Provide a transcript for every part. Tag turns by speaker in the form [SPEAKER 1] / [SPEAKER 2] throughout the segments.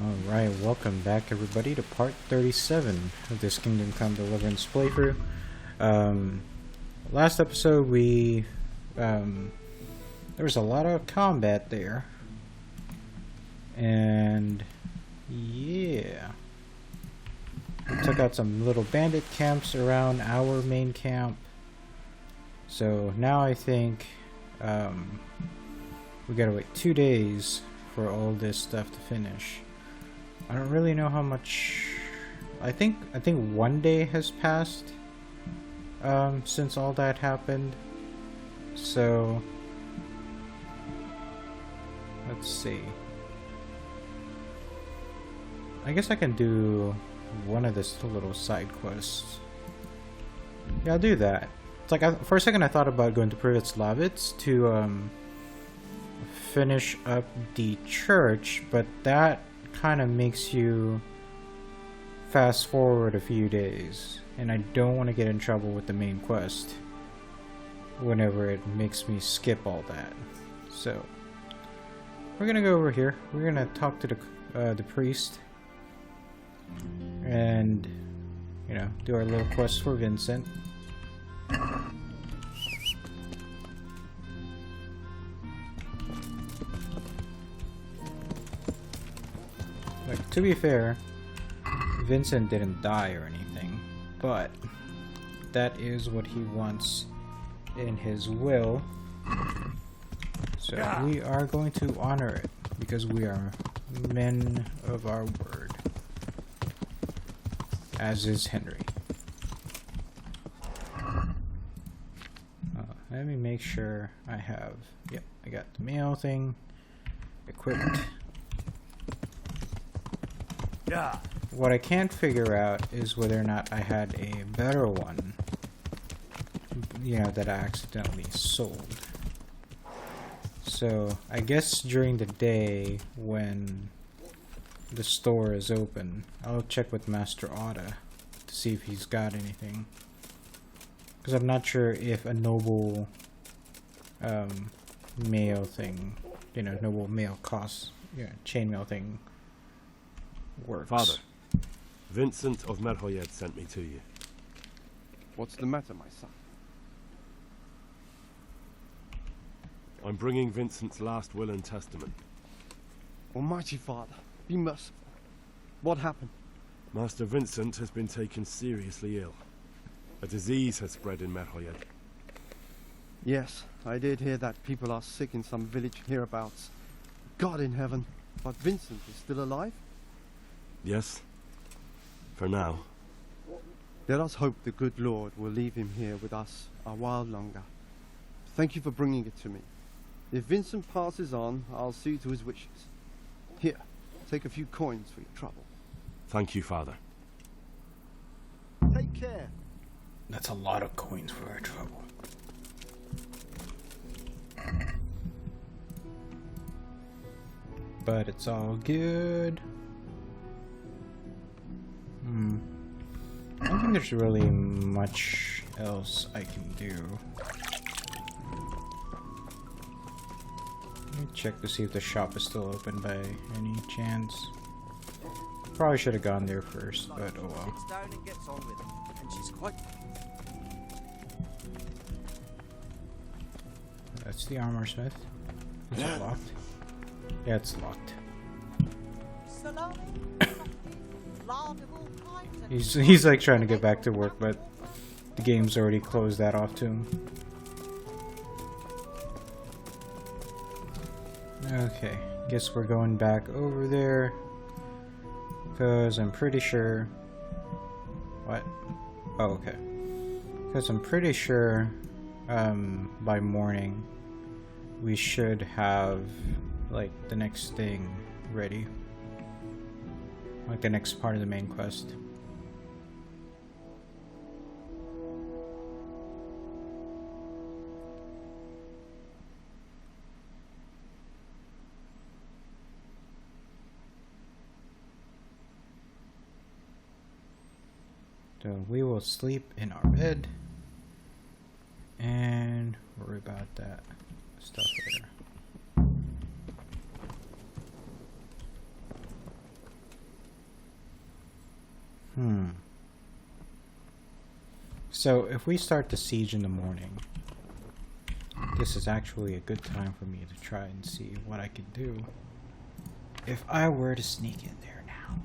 [SPEAKER 1] Alright, welcome back everybody to part 37 of this Kingdom Come Deliverance playthrough. Last episode there was a lot of combat there. And yeah. We took out some little bandit camps around our main camp. So now I think we gotta wait 2 days for all this stuff to finish. I don't really know how much. I think 1 day has passed since all that happened. So let's see. I guess I can do one of this little side quests. Yeah, I'll do that. It's like for a second I thought about going to Privetslavitz to finish up the church, but that kind of makes you fast forward a few days, and I don't want to get in trouble with the main quest whenever it makes me skip all that. So we're gonna go over here. We're gonna talk to the priest and do our little quest for Vincent. Like, to be fair, Vincent didn't die or anything, but that is what he wants in his will. So we are going to honor it because we are men of our word, as is Henry. Let me make sure I have, yep, I got the mail thing equipped. What I can't figure out is whether or not I had a better one, that I accidentally sold. So I guess during the day when the store is open, I'll check with Master Otta to see if he's got anything. Because I'm not sure if a noble mail thing, noble mail costs, chainmail thing works.
[SPEAKER 2] Father, Vincent of Merhoyed sent me to you.
[SPEAKER 3] What's the matter, my son?
[SPEAKER 2] I'm bringing Vincent's last will and testament.
[SPEAKER 3] Almighty Father, be merciful. What happened?
[SPEAKER 2] Master Vincent has been taken seriously ill. A disease has spread in Merhoyed.
[SPEAKER 3] Yes, I did hear that people are sick in some village hereabouts. God in heaven, but Vincent is still alive?
[SPEAKER 2] Yes, for now.
[SPEAKER 3] Let us hope the good Lord will leave him here with us a while longer. Thank you for bringing it to me. If Vincent passes on, I'll see to his wishes. Here, take a few coins for your trouble.
[SPEAKER 2] Thank you, Father.
[SPEAKER 3] Take care.
[SPEAKER 1] That's a lot of coins for our trouble. But it's all good. I don't think there's really much else I can do. Let me check to see if the shop is still open by any chance. Probably should have gone there first, but oh well.
[SPEAKER 4] Sits down and gets on with it, and she's quite.
[SPEAKER 1] That's the armor smith. Is it locked? Yeah, it's locked. He's like trying to get back to work, but the game's already closed that off to him. Okay, guess we're going back over there because I'm pretty sure. What? Oh, okay. Because I'm pretty sure by morning we should have like the next thing ready. Like the next part of the main quest. So we will sleep in our bed and worry about that stuff later. So if we start the siege in the morning, this is actually a good time for me to try and see what I could do if I were to sneak in there now.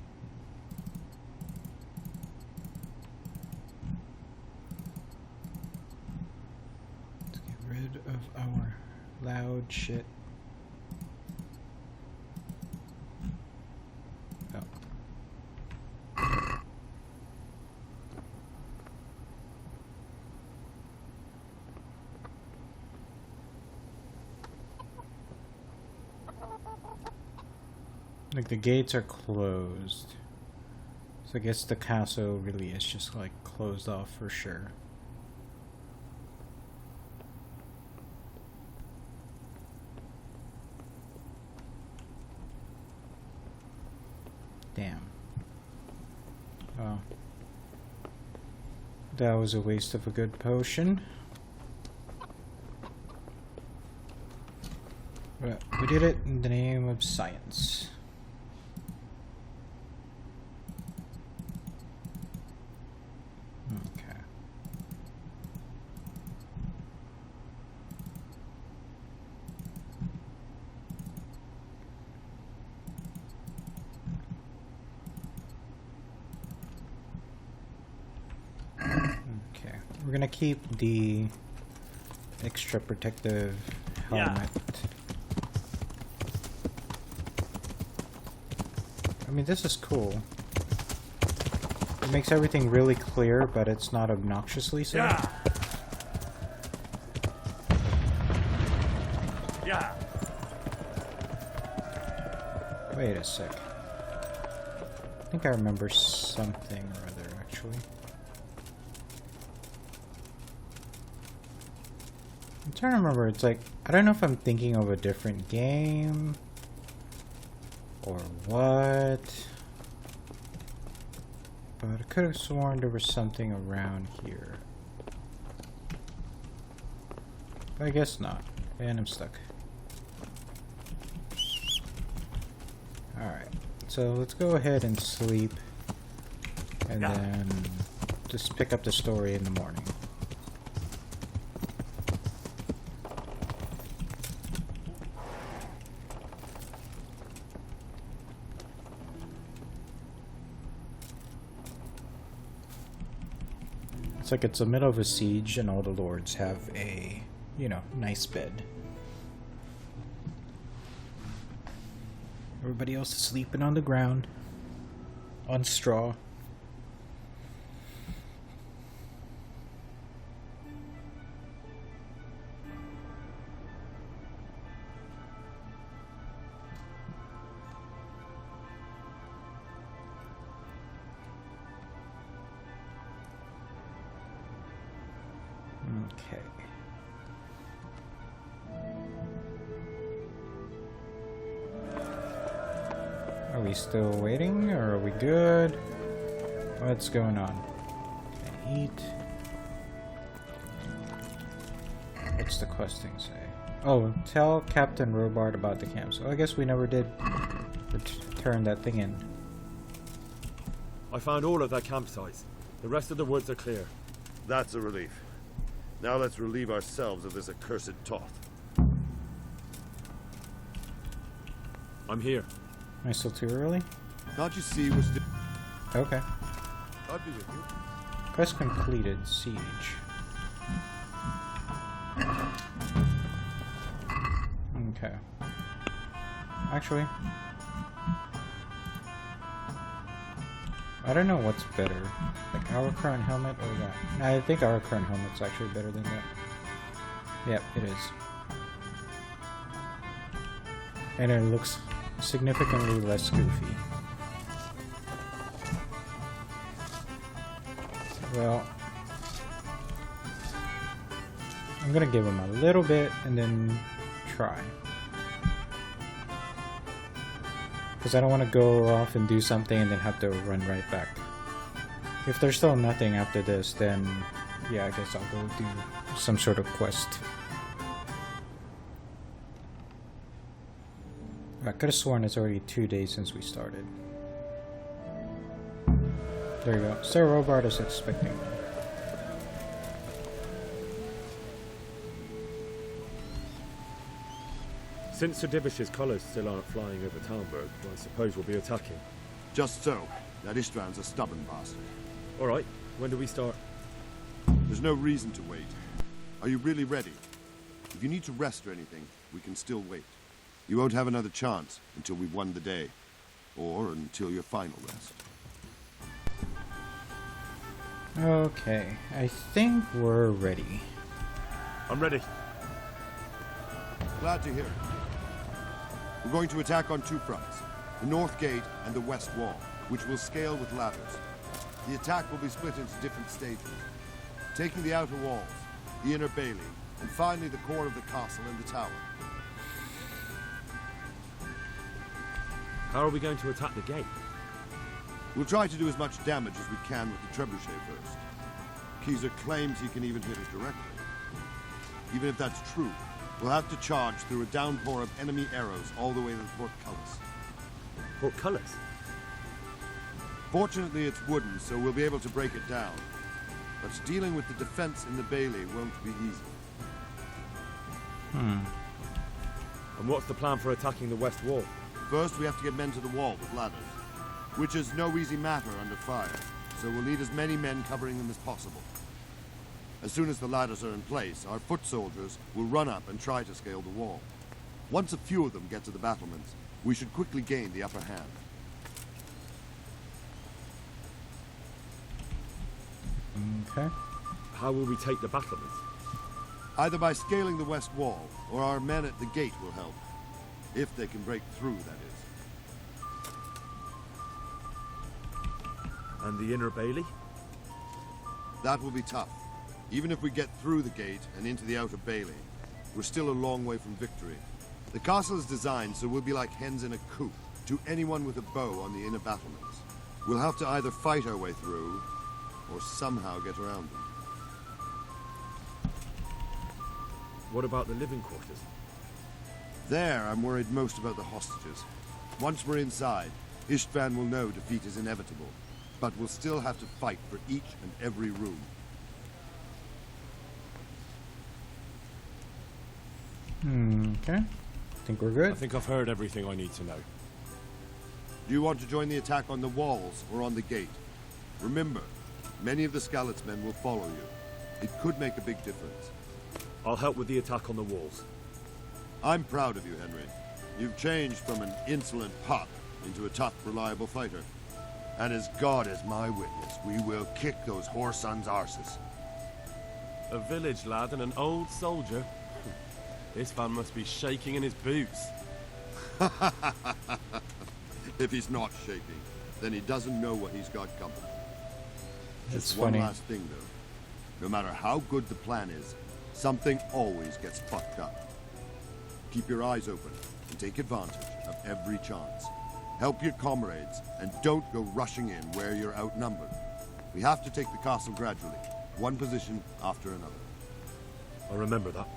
[SPEAKER 1] Let's get rid of our loud shit. Oh. Like the gates are closed. So I guess the castle really is just like closed off for sure. Damn. Oh. That was a waste of a good potion. But we did it in the name of science. Okay. Okay. We're gonna keep the extra protective helmet. I mean, this is cool. It makes everything really clear, but it's not obnoxiously so.
[SPEAKER 2] Yeah.
[SPEAKER 1] Wait a sec. I think I remember something or other, actually. I'm trying to remember. It's like, I don't know if I'm thinking of a different game or what, but I could have sworn there was something around here. But I guess not. And I'm stuck. Alright, so let's go ahead and sleep, and then just pick up the story in the morning. It's like it's the middle of a siege and all the lords have a, you know, nice bed. Everybody else is sleeping on the ground, on straw. Okay. Are we still waiting, or are we good? What's going on? Can I eat? What's the questing say? Oh, tell Captain Robart about the camp. So I guess we never did turn that thing in.
[SPEAKER 2] I found all of their campsites. The rest of the woods are clear.
[SPEAKER 5] That's a relief. Now let's relieve ourselves of this accursed Toth.
[SPEAKER 2] I'm here.
[SPEAKER 1] Am I still too early?
[SPEAKER 3] Can't you see we're still...
[SPEAKER 1] Okay.
[SPEAKER 3] I'd be with you.
[SPEAKER 1] Quest completed. Siege. Okay. Actually, I don't know what's better. Like our current helmet or that? I think our current helmet's actually better than that. Yep, it is. And it looks significantly less goofy. Well, I'm gonna give him a little bit and then try. Because I don't want to go off and do something and then have to run right back. If there's still nothing after this, then yeah, I guess I'll go do some sort of quest. I could have sworn it's already 2 days since we started. There you go. Sir Robart is expecting me.
[SPEAKER 2] Since Sir Divish's colours still aren't flying over Talmberg, I suppose we'll be attacking.
[SPEAKER 5] Just so. That István's a stubborn bastard.
[SPEAKER 2] Alright, when do we start?
[SPEAKER 5] There's no reason to wait. Are you really ready? If you need to rest or anything, we can still wait. You won't have another chance until we've won the day. Or until your final rest.
[SPEAKER 1] Okay, I think we're ready.
[SPEAKER 2] I'm ready.
[SPEAKER 5] Glad to hear it. We're going to attack on two fronts. The north gate and the west wall, which will scale with ladders. The attack will be split into different stages. Taking the outer walls, the inner bailey, and finally the core of the castle and the tower.
[SPEAKER 2] How are we going to attack the gate?
[SPEAKER 5] We'll try to do as much damage as we can with the trebuchet first. Keezer claims he can even hit it directly. Even if that's true, we'll have to charge through a downpour of enemy arrows all the way to the portcullis.
[SPEAKER 2] Portcullis?
[SPEAKER 5] Fortunately, it's wooden, so we'll be able to break it down. But dealing with the defense in the bailey won't be easy.
[SPEAKER 2] And what's the plan for attacking the west wall?
[SPEAKER 5] First, we have to get men to the wall with ladders, which is no easy matter under fire, so we'll need as many men covering them as possible. As soon as the ladders are in place, our foot soldiers will run up and try to scale the wall. Once a few of them get to the battlements, we should quickly gain the upper hand.
[SPEAKER 1] Okay.
[SPEAKER 2] How will we take the battlements?
[SPEAKER 5] Either by scaling the west wall, or our men at the gate will help. If they can break through, that is.
[SPEAKER 2] And the inner bailey?
[SPEAKER 5] That will be tough. Even if we get through the gate and into the outer bailey, we're still a long way from victory. The castle is designed so we'll be like hens in a coop to anyone with a bow on the inner battlements. We'll have to either fight our way through, or somehow get around them.
[SPEAKER 2] What about the living quarters?
[SPEAKER 5] There, I'm worried most about the hostages. Once we're inside, István will know defeat is inevitable, but we'll still have to fight for each and every room.
[SPEAKER 1] Okay. I think we're good.
[SPEAKER 2] I think I've heard everything I need to know.
[SPEAKER 5] Do you want to join the attack on the walls or on the gate? Remember, many of the Skalitz men will follow you. It could make a big difference.
[SPEAKER 2] I'll help with the attack on the walls.
[SPEAKER 5] I'm proud of you, Henry. You've changed from an insolent pup into a tough, reliable fighter. And as God is my witness, we will kick those whore sons' arses.
[SPEAKER 6] A village lad and an old soldier? This man must be shaking in his boots.
[SPEAKER 5] If he's not shaking, then he doesn't know what he's got coming.
[SPEAKER 1] It's
[SPEAKER 5] Just one
[SPEAKER 1] funny.
[SPEAKER 5] last thing, though. No matter how good the plan is, something always gets fucked up. Keep your eyes open and take advantage of every chance. Help your comrades and don't go rushing in where you're outnumbered. We have to take the castle gradually, one position after another.
[SPEAKER 2] I'll remember that.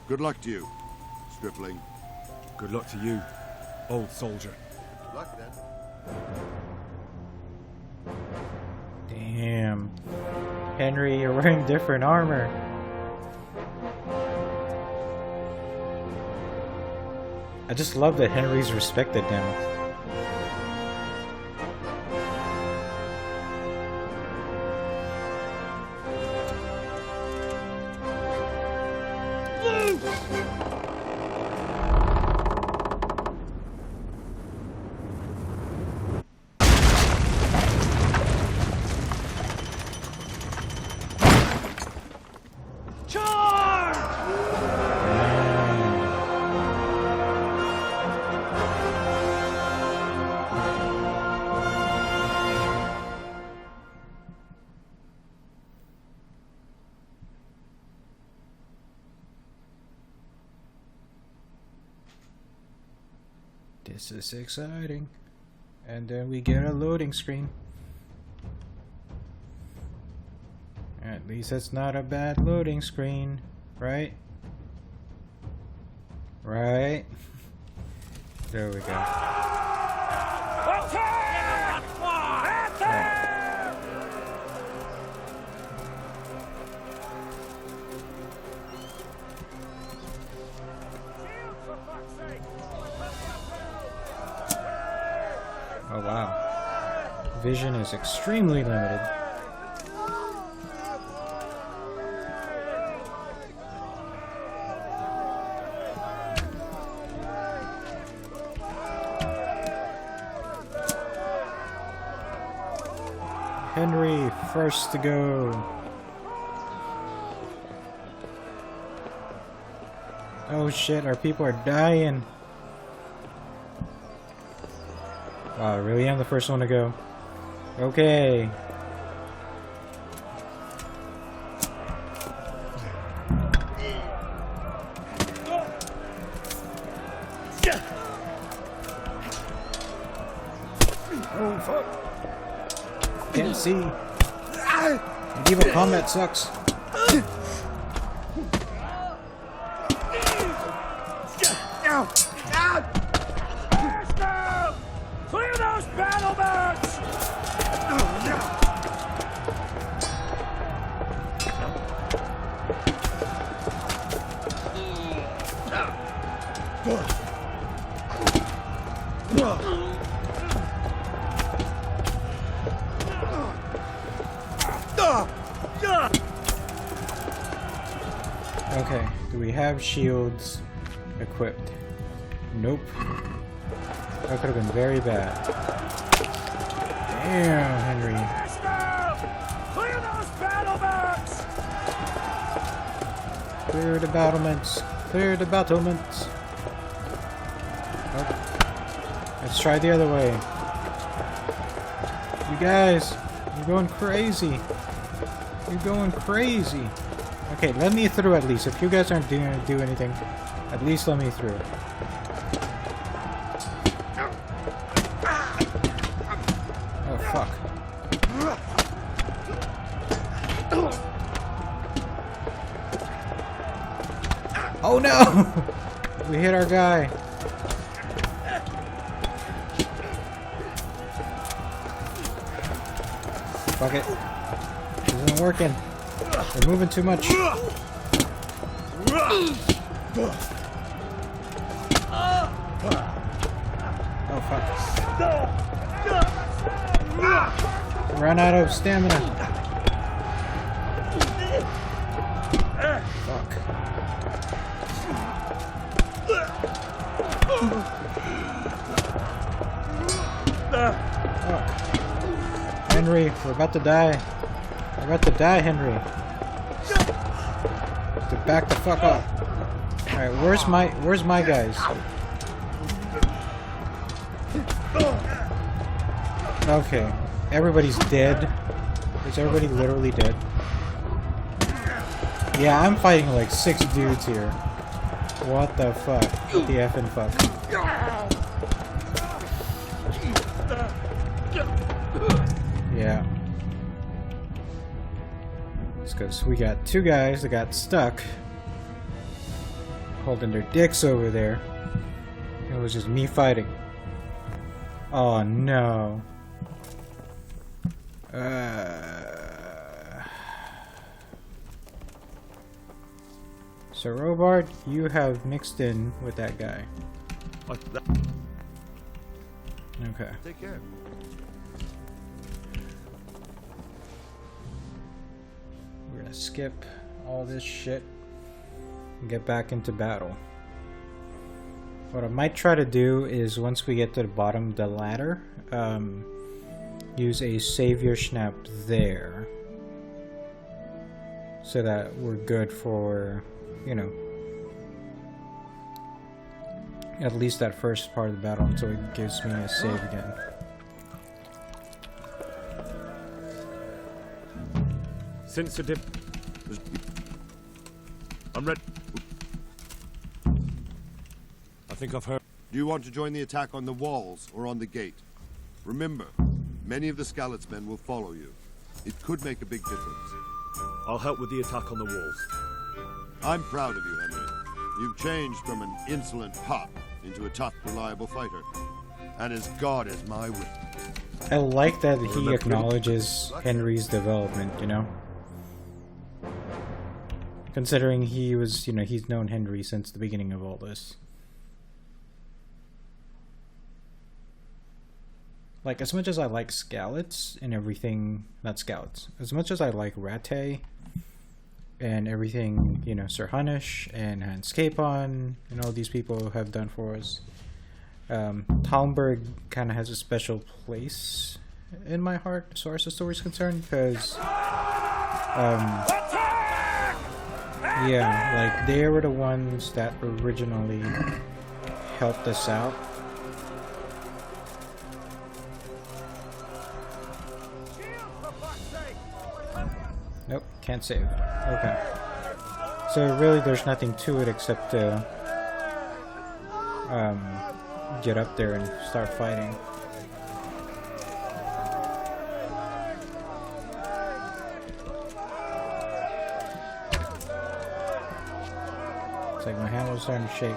[SPEAKER 5] Good luck to you, stripling.
[SPEAKER 2] Good luck to you, old soldier.
[SPEAKER 5] Good luck, then.
[SPEAKER 1] Damn. Henry, you're wearing different armor. I just love that Henry's respected now. This is exciting. And then we get a loading screen. At least it's not a bad loading screen, right? Right? There we go. Oh wow. Vision is extremely limited. Henry, first to go. Oh shit, our people are dying. Wow, I really am the first one to go. Okay. Oh fuck. Can't see. Medieval combat sucks.
[SPEAKER 6] Clear those battle mats!
[SPEAKER 1] Okay, do we have shields equipped? Nope. That could have been very bad. Damn, Henry.
[SPEAKER 6] Clear those battle mats!
[SPEAKER 1] Clear the battlements. Clear the battlements. Oh. Let's try the other way. You guys, you're going crazy. You're going crazy. Okay, let me through at least. If you guys aren't doing do anything, at least let me through. Oh fuck. Oh no! We hit our guy. Fuck it. This isn't working. They're moving too much. Oh fuck. Run out of stamina. Fuck. Fuck. Henry, we're about to die. We're about to die, Henry. To back the fuck up. Alright, where's my guys? Okay. Everybody's dead. Is everybody literally dead? Yeah, I'm fighting like 6 dudes here. What the fuck? What the effing fuck? Yeah. It's because we got 2 guys that got stuck holding their dicks over there. It was just me fighting. Oh no. So Robart, you have mixed in with that guy. Okay.
[SPEAKER 5] Take care.
[SPEAKER 1] We're gonna skip all this shit and get back into battle. What I might try to do is once we get to the bottom of the ladder, use a savior snap there so that we're good for, you know, at least that first part of the battle until it gives me a save again.
[SPEAKER 6] Since the I'm ready. I think I've heard.
[SPEAKER 5] Do you want to join the attack on the walls or on the gate? Remember, many of the Skalitz men will follow you. It could make a big difference.
[SPEAKER 6] I'll help with the attack on the walls.
[SPEAKER 5] I'm proud of you, Henry. You've changed from an insolent pup into a tough, reliable fighter. And as God is my witness.
[SPEAKER 1] I like that he acknowledges Henry's development, you know? Considering he was, you know, he's known Henry since the beginning of all this. like, as much as I like Scallots and everything, not Scouts, as much as I like Rattay and everything, you know, Sir Hunish and Hans Capon and all these people have done for us, Talmberg kind of has a special place in my heart as far as the story is concerned, because yeah, like, they were the ones that originally helped us out. Nope, can't save. Okay. So really there's nothing to it except to get up there and start fighting. It's like my hand was starting to shake.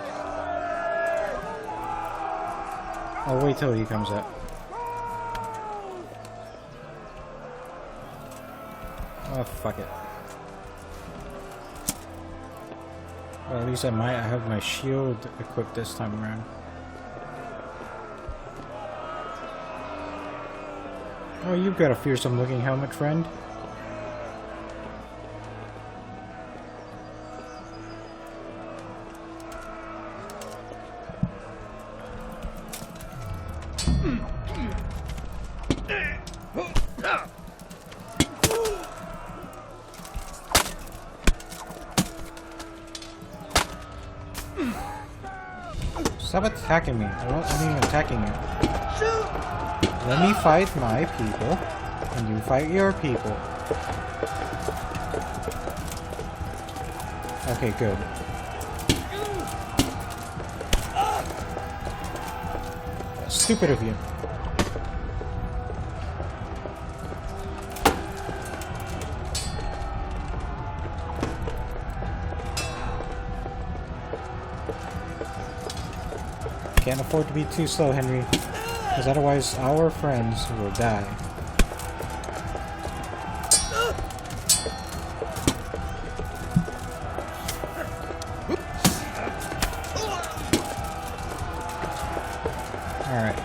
[SPEAKER 1] I'll wait till he comes up. Oh, fuck it. Well, at least I have my shield equipped this time around. Oh, you've got a fearsome looking helmet, friend. Stop attacking me. I'm not even attacking you. Let me fight my people, and you fight your people. Okay, good. Stupid of you. Can't afford to be too slow, Henry, because otherwise our friends will die. Alright.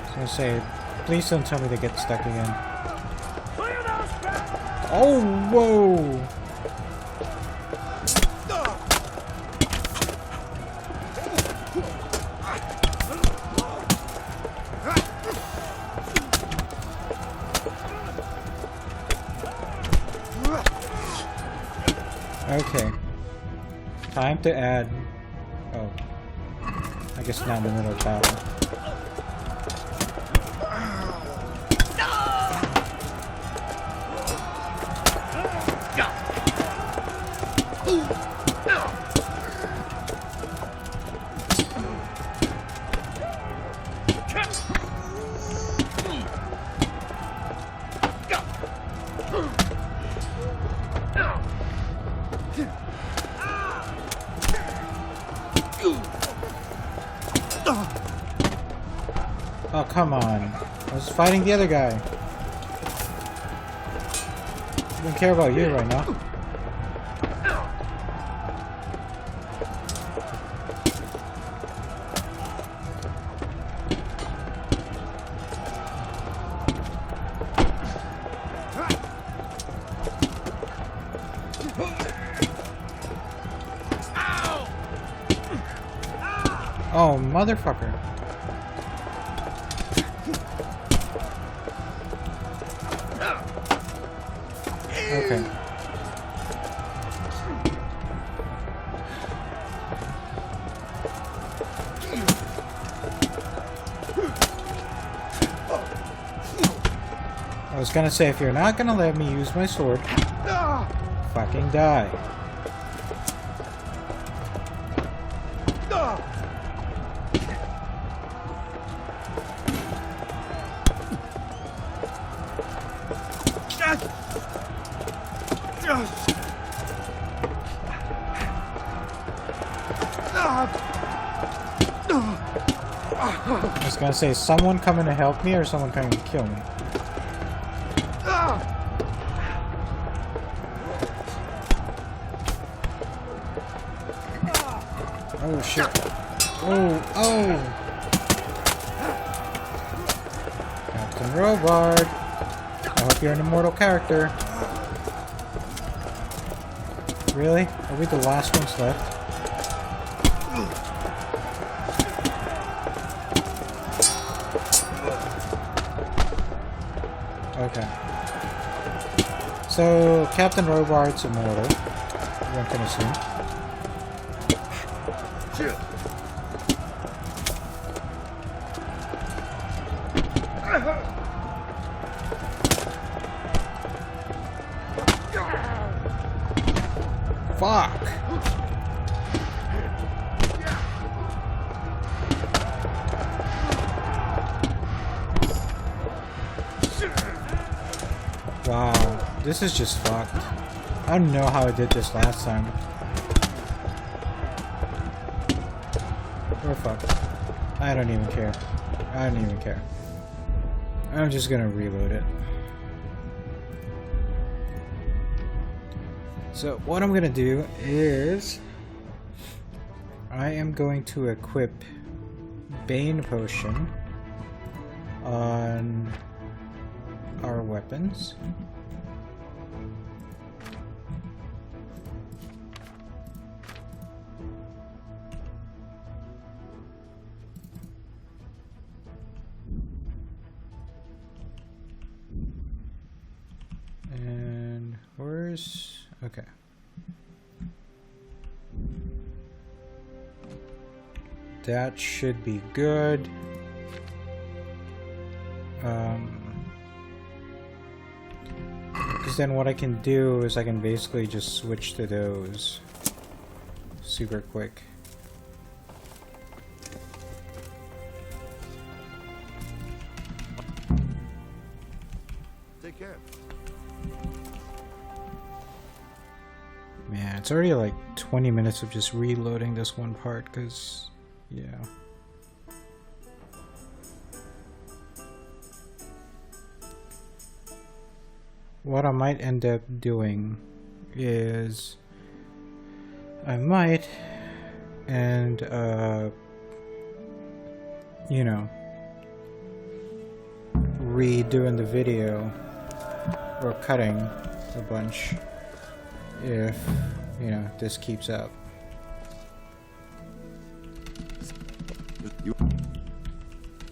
[SPEAKER 1] I was gonna say, please don't tell me to get stuck again. Oh, whoa! Okay. Time to add... Oh. I guess now in the middle of battle. Oh, come on. I was fighting the other guy. I don't care about you right now. Oh, motherfucker. Okay. I was gonna say, if you're not gonna let me use my sword, fucking die. I was gonna say, is someone coming to help me or someone coming to kill me? Oh shit. Oh, oh! Captain Robard. I hope you're an immortal character. Really? Are we the last ones left? Okay. So, Captain Robard's immortal. One can assume. Fuck! Wow, this is just fucked. I don't know how I did this last time. We're fucked. I don't even care. I don't even care. I'm just gonna reload it. So what I'm gonna do is I am going to equip Bane Potion on our weapons. And where's... okay. That should be good. Because then what I can do is I can basically just switch to those super quick.
[SPEAKER 5] Take care.
[SPEAKER 1] Man, it's already like 20 minutes of just reloading this one part because, yeah. What I might end up doing is I might and you know, redoing the video or cutting a bunch if, you know, this keeps up.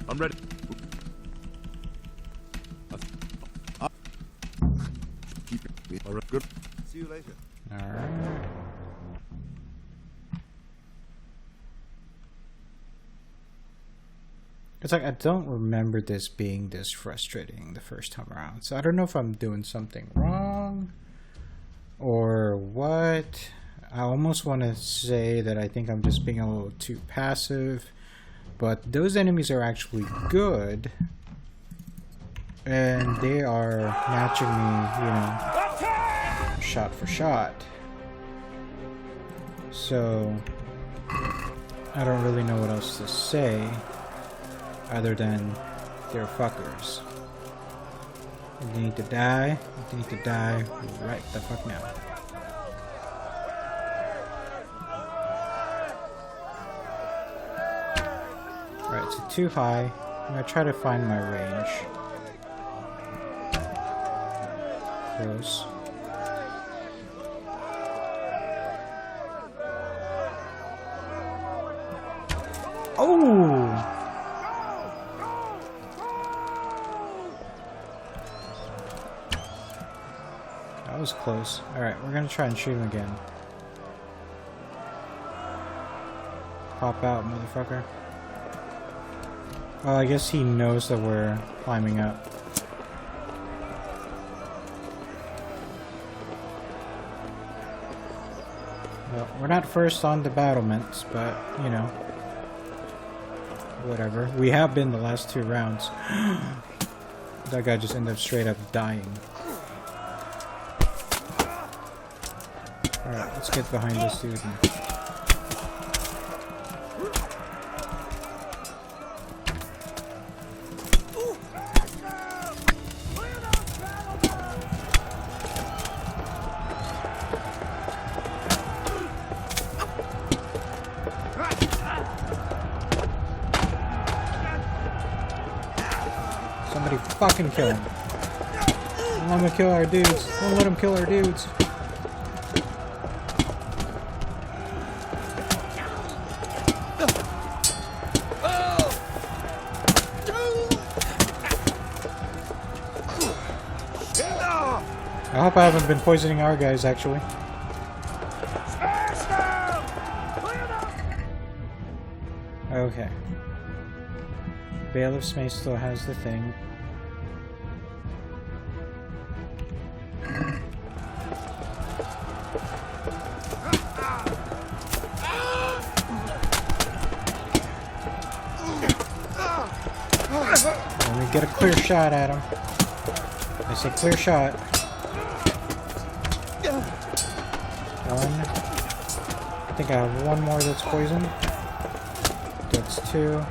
[SPEAKER 2] I'm ready.
[SPEAKER 5] All right, good. See you later.
[SPEAKER 1] Alright. It's like I don't remember this being this frustrating the first time around. So I don't know if I'm doing something wrong or what. I almost want to say that I think I'm just being a little too passive. But those enemies are actually good. And they are matching me, you know, shot for shot. So I don't really know what else to say other than they're fuckers. You need to die. You need to die right the fuck now. Alright, so too high. I'm gonna try to find my range. Close. Oh! That was close. Alright, we're gonna try and shoot him again. Pop out, motherfucker. Well, I guess he knows that we're climbing up. Well, we're not first on the battlements, but, you know. Whatever. We have been the last 2 rounds. That guy just ended up straight up dying. Alright, let's get behind this dude now. fucking kill him. Don't let him kill our dudes. Don't let him kill our dudes. I hope I haven't been poisoning our guys, actually. Okay. Bailiff's Mace still has the thing. Let me get a clear shot at him. I say clear shot. One. I think I have one more that's poisoned. That's two.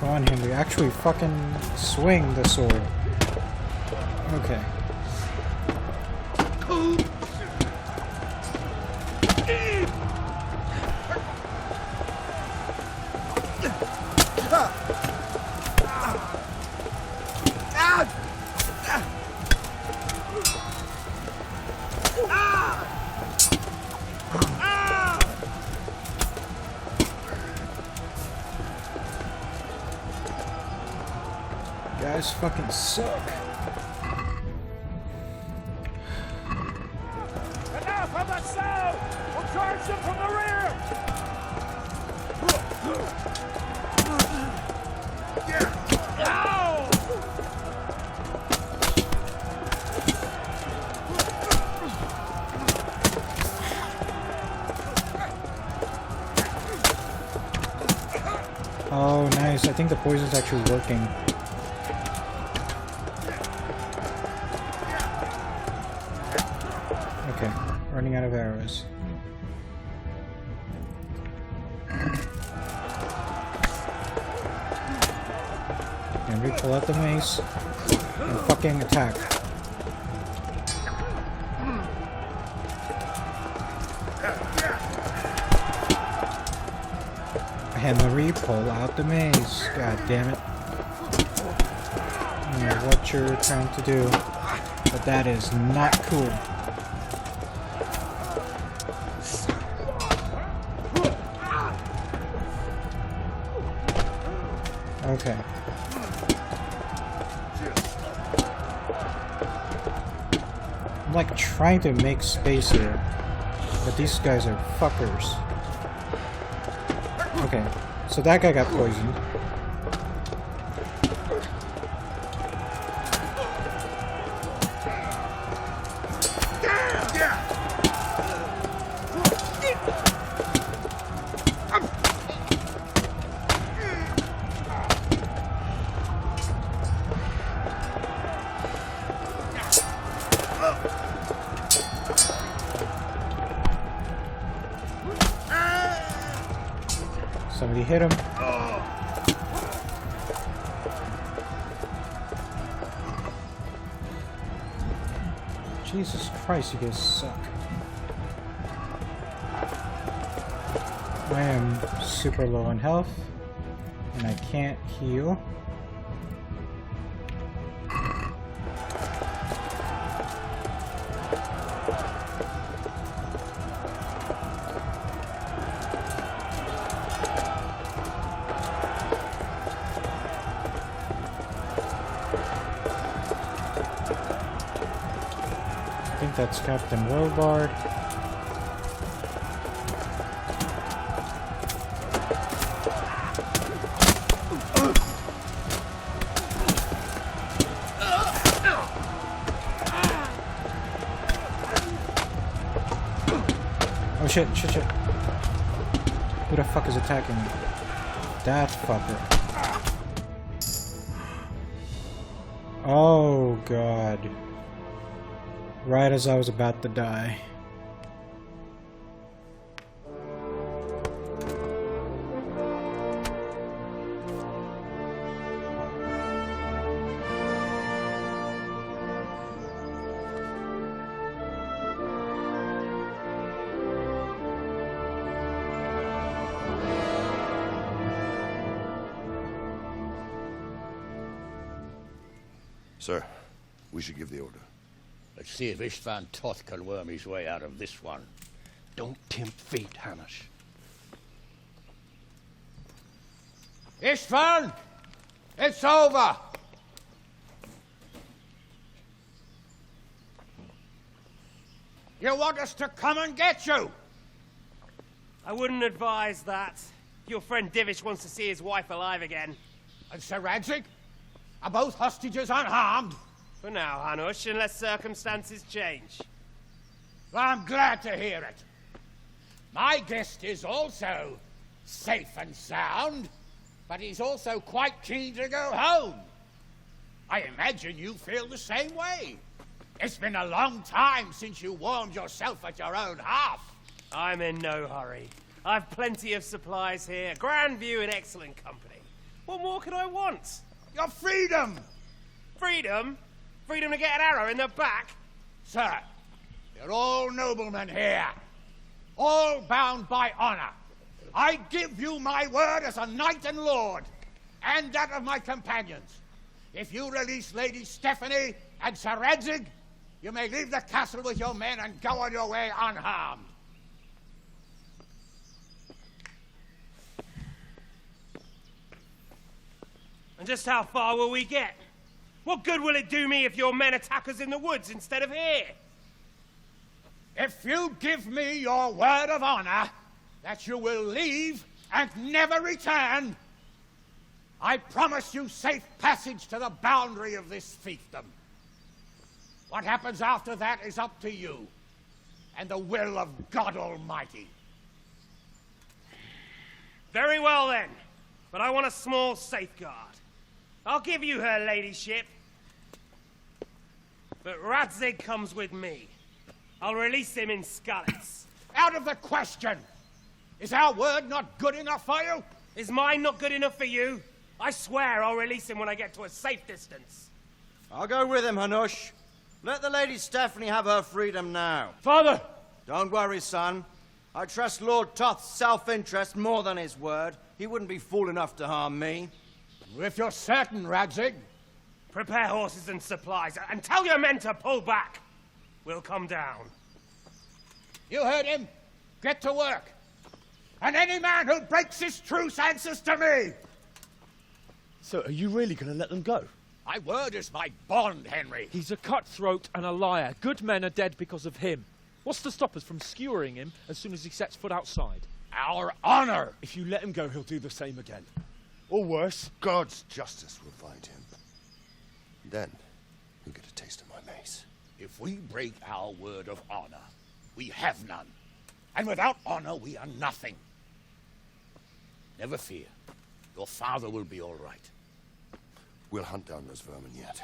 [SPEAKER 1] Come on, Henry. Actually fucking swing the sword. Okay. Guys fucking suck.
[SPEAKER 7] Enough of the sound! We'll charge them from the rear! Ow!
[SPEAKER 1] Oh, nice. I think the poison's actually working. Okay, running out of arrows. Henry, pull out the mace and fucking attack. Henry, pull out the mace. God damn it. I don't know what you're trying to do, but that is not cool. Okay. I'm like trying to make space here, but these guys are fuckers. Okay, so that guy got poisoned. Somebody hit him. Jesus Christ, you guys suck. I am super low on health, and I can't heal. I think that's Captain Robard. Oh shit, shit, shit. Who the fuck is attacking me? That fucker. Oh god. Right as I was about to die.
[SPEAKER 5] Sir, we should give the order.
[SPEAKER 8] Let's see if Istvan Toth can worm his way out of this one.
[SPEAKER 9] Don't tempt fate, Hamish.
[SPEAKER 8] Istvan! It's over! You want us to come and get you?
[SPEAKER 10] I wouldn't advise that. Your friend Divish wants to see his wife alive again.
[SPEAKER 8] And Sir Radzig? Are both hostages unharmed?
[SPEAKER 10] For now, Hanush, unless circumstances change.
[SPEAKER 8] I'm glad to hear it. My guest is also safe and sound, but he's also quite keen to go home. I imagine you feel the same way. It's been a long time since you warmed yourself at your own hearth.
[SPEAKER 10] I'm in no hurry. I've plenty of supplies here, grand view and excellent company. What more could I want?
[SPEAKER 8] Your freedom!
[SPEAKER 10] Freedom? Freedom to get an arrow in the back?
[SPEAKER 8] Sir, you're all noblemen here, all bound by honor. I give you my word as a knight and lord, and that of my companions. If you release Lady Stephanie and Sir Radzig, you may leave the castle with your men and go on your way unharmed.
[SPEAKER 10] And just how far will we get? What good will it do me if your men attack us in the woods instead of here?
[SPEAKER 8] If you give me your word of honor that you will leave and never return, I promise you safe passage to the boundary of this fiefdom. What happens after that is up to you and the will of God Almighty.
[SPEAKER 10] Very well then, but I want a small safeguard. I'll give you her ladyship, but Radzig comes with me. I'll release him in Skalitz.
[SPEAKER 8] Out of the question! Is our word not good enough for you?
[SPEAKER 10] Is mine not good enough for you? I swear I'll release him when I get to a safe distance.
[SPEAKER 11] I'll go with him, Hanush. Let the Lady Stephanie have her freedom now.
[SPEAKER 10] Father!
[SPEAKER 11] Don't worry, son. I trust Lord Toth's self-interest more than his word. He wouldn't be fool enough to harm me.
[SPEAKER 8] If you're certain, Radzig.
[SPEAKER 10] Prepare horses and supplies, and tell your men to pull back. We'll come down.
[SPEAKER 8] You heard him. Get to work. And any man who breaks his truce answers to me.
[SPEAKER 9] So, are you really going to let them go?
[SPEAKER 8] My word is my bond, Henry.
[SPEAKER 12] He's a cutthroat and a liar. Good men are dead because of him. What's to stop us from skewering him as soon as he sets foot outside?
[SPEAKER 8] Our honor.
[SPEAKER 9] If you let him go, he'll do the same again. Or worse.
[SPEAKER 5] God's justice will find him. Then, you'll get a taste of my mace.
[SPEAKER 8] If we break our word of honor, we have none. And without honor, we are nothing. Never fear. Your father will be all right.
[SPEAKER 5] We'll hunt down those vermin yet.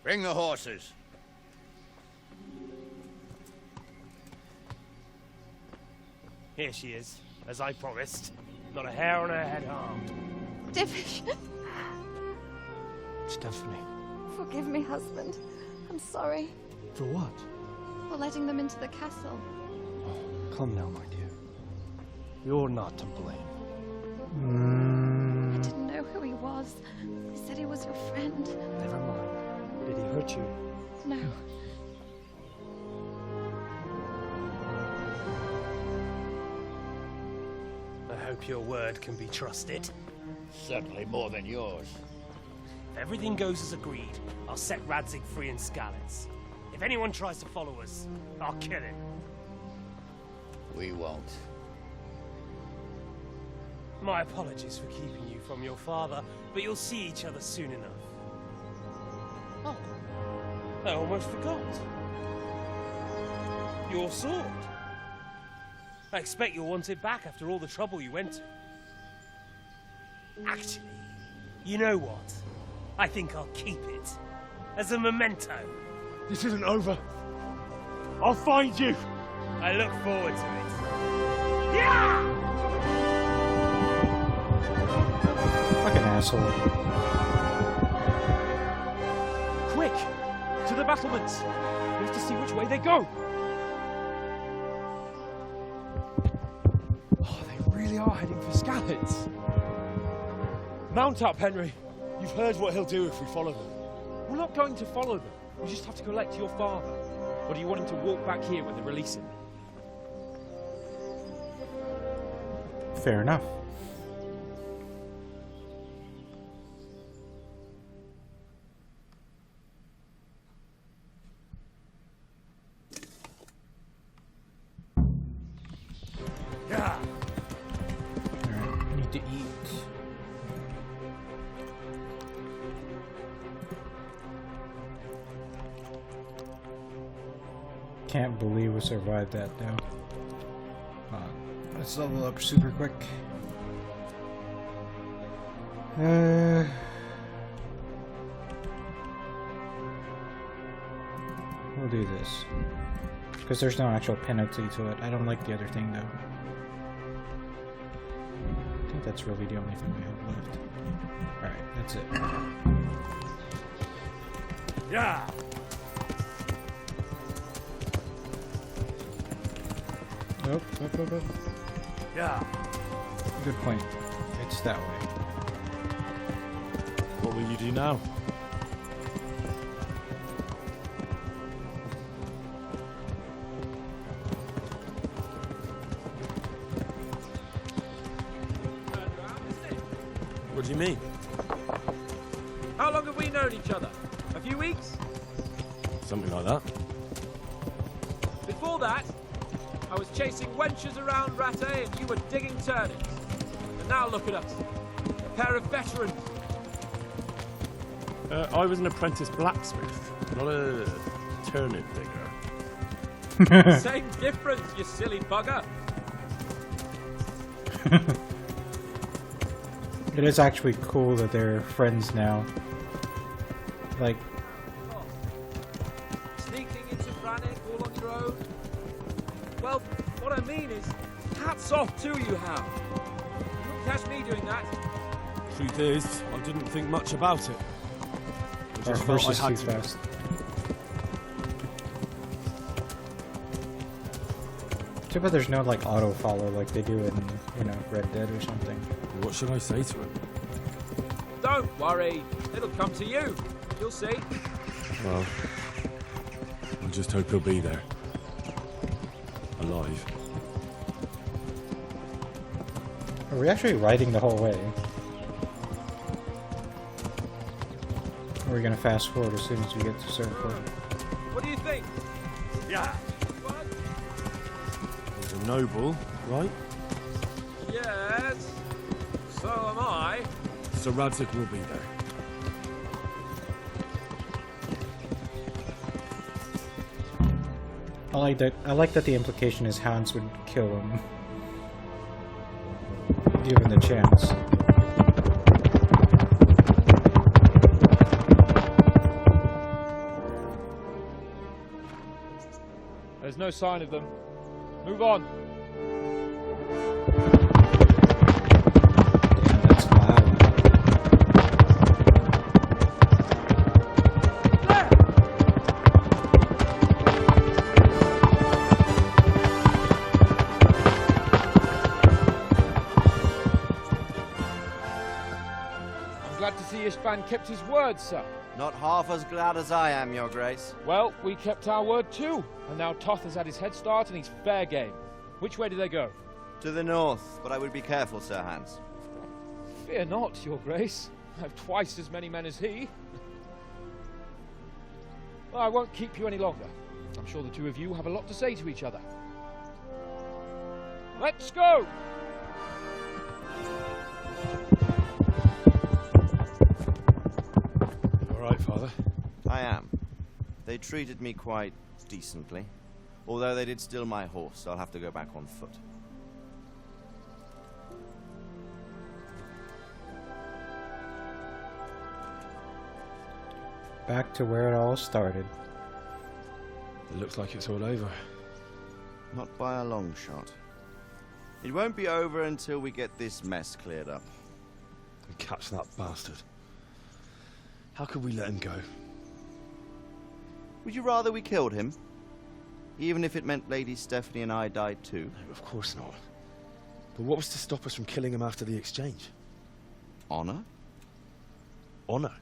[SPEAKER 8] Bring the horses.
[SPEAKER 10] Here she is, as I promised. Not a hair on her head harmed.
[SPEAKER 13] Divish.
[SPEAKER 9] Stephanie.
[SPEAKER 13] Forgive me, husband. I'm sorry.
[SPEAKER 9] For what?
[SPEAKER 13] For letting them into the castle.
[SPEAKER 9] Oh, come now, my dear. You're not to blame.
[SPEAKER 13] I didn't know who he was. He said he was your friend.
[SPEAKER 9] Never mind. Did he hurt you?
[SPEAKER 13] No.
[SPEAKER 10] I hope your word can be trusted.
[SPEAKER 8] Certainly more than yours.
[SPEAKER 10] If everything goes as agreed, I'll set Radzig free in Skalitz. If anyone tries to follow us, I'll kill him.
[SPEAKER 8] We won't.
[SPEAKER 10] My apologies for keeping you from your father, but you'll see each other soon enough.
[SPEAKER 8] Oh.
[SPEAKER 10] I almost forgot. Your sword. I expect you'll want it back after all the trouble you went to. Actually, you know what? I think I'll keep it. As a memento.
[SPEAKER 7] This isn't over. I'll find you.
[SPEAKER 10] I look forward to it. Yeah!
[SPEAKER 1] Fucking asshole.
[SPEAKER 12] Quick! To the battlements! We have to see which way they go! Oh, they really are heading for Skalitz. Mount up, Henry.
[SPEAKER 7] You've heard what he'll do if we follow them.
[SPEAKER 12] We're not going to follow them. We just have to collect your father. Or do you want him to walk back here when they release him?
[SPEAKER 1] Fair enough.
[SPEAKER 10] Yeah.
[SPEAKER 1] Alright, I need to eat. Can't believe we survived that though. Let's level up super quick. We'll do this. Because there's no actual penalty to it. I don't like the other thing though. I think that's really the only thing we have left. Alright, that's it.
[SPEAKER 10] Yeah.
[SPEAKER 1] Nope, nope.
[SPEAKER 10] Yeah.
[SPEAKER 1] Good point. It's that way.
[SPEAKER 6] What will you do now? What do you mean?
[SPEAKER 12] How long have we known each other? A few weeks?
[SPEAKER 6] Something like that.
[SPEAKER 12] Before that, I was chasing wenches around Rattay and you were digging turnips. And now look at us. A pair of veterans.
[SPEAKER 6] I was an apprentice blacksmith, not a turnip digger.
[SPEAKER 12] Same difference, you silly bugger.
[SPEAKER 1] It is actually cool that they're friends now. Like,
[SPEAKER 12] Sneaking into Brannick all on your own. Well, what I mean is, hats off to you, Hal. You wouldn't catch me doing that.
[SPEAKER 6] Truth is, I didn't think much about it. I
[SPEAKER 1] our
[SPEAKER 6] just felt
[SPEAKER 1] horse
[SPEAKER 6] I
[SPEAKER 1] is too
[SPEAKER 6] had to.
[SPEAKER 1] fast. Too bad there's no like auto follow like they do in, you know, Red Dead or something.
[SPEAKER 6] What should I say to him?
[SPEAKER 12] Don't worry, it'll come to you. You'll see.
[SPEAKER 6] Well, I just hope he'll be there. Alive.
[SPEAKER 1] Are we actually riding the whole way? Or are we gonna fast forward as soon as we get to a certain point?
[SPEAKER 12] What do you think?
[SPEAKER 10] Yeah.
[SPEAKER 6] He's a noble, right?
[SPEAKER 12] Yes. So am I.
[SPEAKER 6] Sir Radzig will be there.
[SPEAKER 1] I like that the implication is Hans would kill him. Given the chance.
[SPEAKER 12] There's no sign of them. Move on.
[SPEAKER 1] Damn, that's loud.
[SPEAKER 12] I'm glad to see Ishban kept his word, sir.
[SPEAKER 11] Not half as glad as I am, Your Grace.
[SPEAKER 12] Well, we kept our word too. And now Toth has had his head start and he's fair game. Which way do they go?
[SPEAKER 11] To the north, but I would be careful, Sir Hans.
[SPEAKER 12] Fear not, Your Grace. I have twice as many men as he. Well, I won't keep you any longer. I'm sure the two of you have a lot to say to each other. Let's go!
[SPEAKER 6] You all right, Father?
[SPEAKER 11] I am. They treated me quite decently. Although they did steal my horse, so I'll have to go back on foot.
[SPEAKER 1] Back to where it all started.
[SPEAKER 9] It looks like it's all over.
[SPEAKER 11] Not by a long shot. It won't be over until we get this mess cleared up.
[SPEAKER 9] And catch that bastard. How could we let him go?
[SPEAKER 11] Would you rather we killed him? Even if it meant Lady Stephanie and I died too?
[SPEAKER 9] No, of course not. But what was to stop us from killing him after the exchange?
[SPEAKER 11] Honor?
[SPEAKER 9] Honor?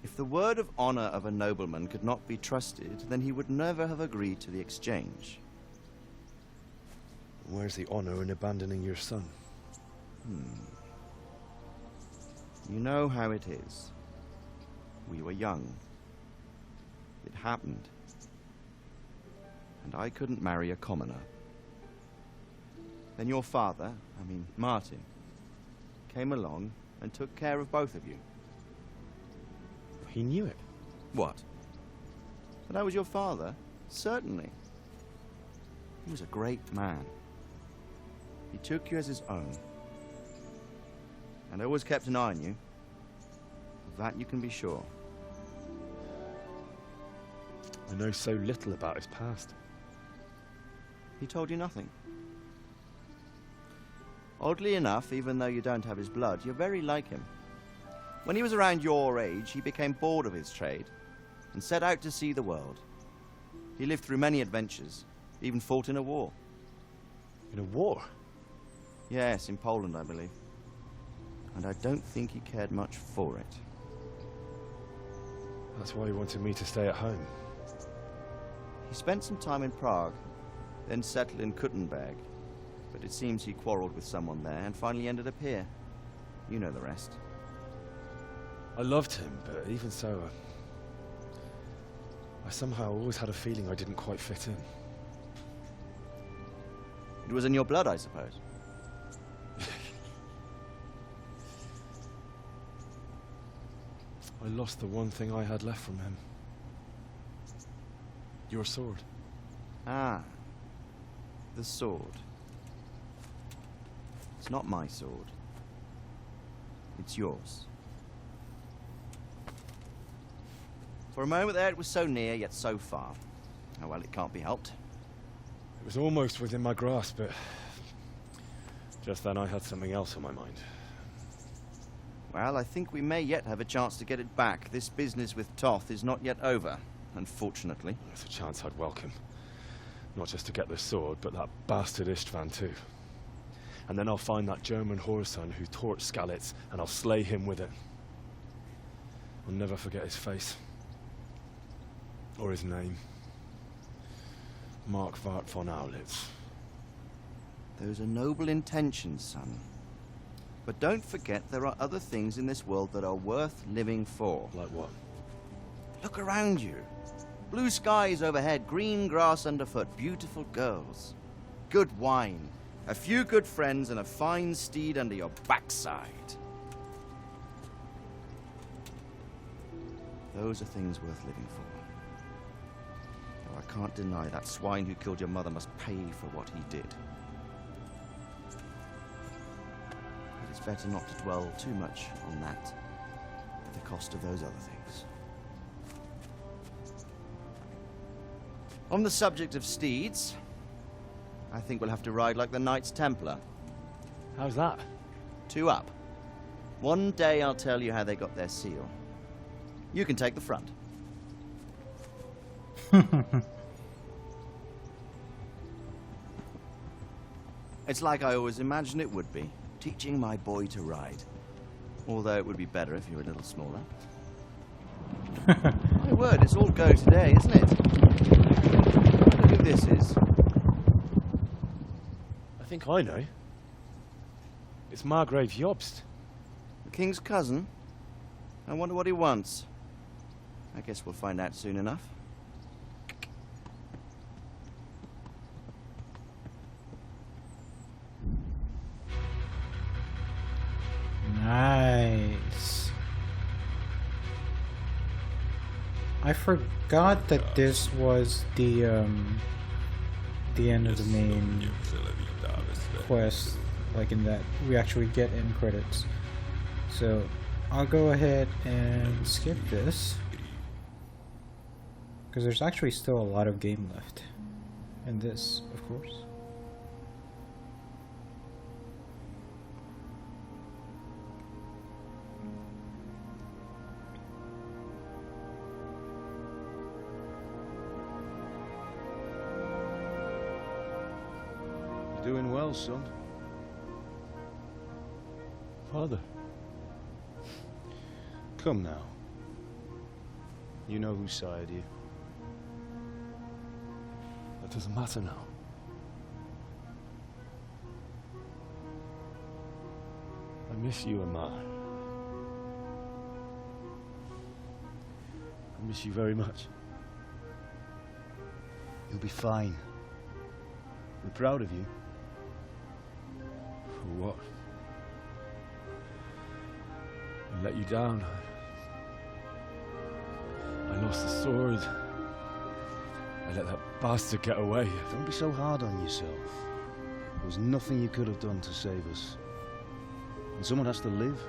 [SPEAKER 11] If the word of honor of a nobleman could not be trusted, then he would never have agreed to the exchange.
[SPEAKER 9] Where's the honor in abandoning your son?
[SPEAKER 11] You know how it is. We were young. It happened. And I couldn't marry a commoner. Then your father, Martin, came along and took care of both of you.
[SPEAKER 9] He knew it.
[SPEAKER 11] What? That I was your father? Certainly. He was a great man. He took you as his own. And always kept an eye on you. Of that you can be sure.
[SPEAKER 9] I know so little about his past.
[SPEAKER 11] He told you nothing. Oddly enough, even though you don't have his blood, you're very like him. When he was around your age, he became bored of his trade and set out to see the world. He lived through many adventures, even fought in a war.
[SPEAKER 9] In a war?
[SPEAKER 11] Yes, in Poland, I believe. And I don't think he cared much for it.
[SPEAKER 9] That's why he wanted me to stay at home.
[SPEAKER 11] He spent some time in Prague, then settled in Talmberg. But it seems he quarreled with someone there and finally ended up here. You know the rest.
[SPEAKER 9] I loved him, but even so, I somehow always had a feeling I didn't quite fit in.
[SPEAKER 11] It was in your blood, I suppose.
[SPEAKER 9] I lost the one thing I had left from him. Your sword.
[SPEAKER 11] Ah. The sword. It's not my sword. It's yours. For a moment there it was so near, yet so far. Oh well, it can't be helped.
[SPEAKER 9] It was almost within my grasp, but just then I had something else on my mind.
[SPEAKER 11] Well, I think we may yet have a chance to get it back. This business with Toth is not yet over, unfortunately.
[SPEAKER 9] It's a chance I'd welcome. Not just to get the sword, but that bastard Istvan too. And then I'll find that German whoreson who torched Skalitz, and I'll slay him with it. I'll never forget his face. Or his name. Mark Vart von Aulitz.
[SPEAKER 11] Those are noble intentions, son. But don't forget there are other things in this world that are worth living for.
[SPEAKER 9] Like what?
[SPEAKER 11] Look around you. Blue skies overhead, green grass underfoot, beautiful girls. Good wine, a few good friends, and a fine steed under your backside. Those are things worth living for. Though I can't deny that swine who killed your mother must pay for what he did. It is better not to dwell too much on that at the cost of those other things. On the subject of steeds, I think we'll have to ride like the Knights Templar.
[SPEAKER 9] How's that?
[SPEAKER 11] 2 up. One day I'll tell you how they got their seal. You can take the front. It's like I always imagined it would be, teaching my boy to ride. Although it would be better if you were a little smaller. My word, it's all go today, isn't it? Look who this is.
[SPEAKER 9] I think I know. It's Margrave Jobst.
[SPEAKER 11] The king's cousin? I wonder what he wants. I guess we'll find out soon enough.
[SPEAKER 1] Nice. I forgot that this was the end of the main quest, like in that we actually get end credits. So I'll go ahead and skip this, because there's actually still a lot of game left. And this, of course.
[SPEAKER 14] You're doing well, son.
[SPEAKER 9] Father.
[SPEAKER 14] Come now. You know whose side you.
[SPEAKER 9] That doesn't matter now. I miss you and Ma. I miss you very much.
[SPEAKER 14] You'll be fine. We're proud of you.
[SPEAKER 9] For what? I let you down. I lost the sword. I let that bastard get away.
[SPEAKER 14] Don't be so hard on yourself. There was nothing you could have done to save us. And someone has to live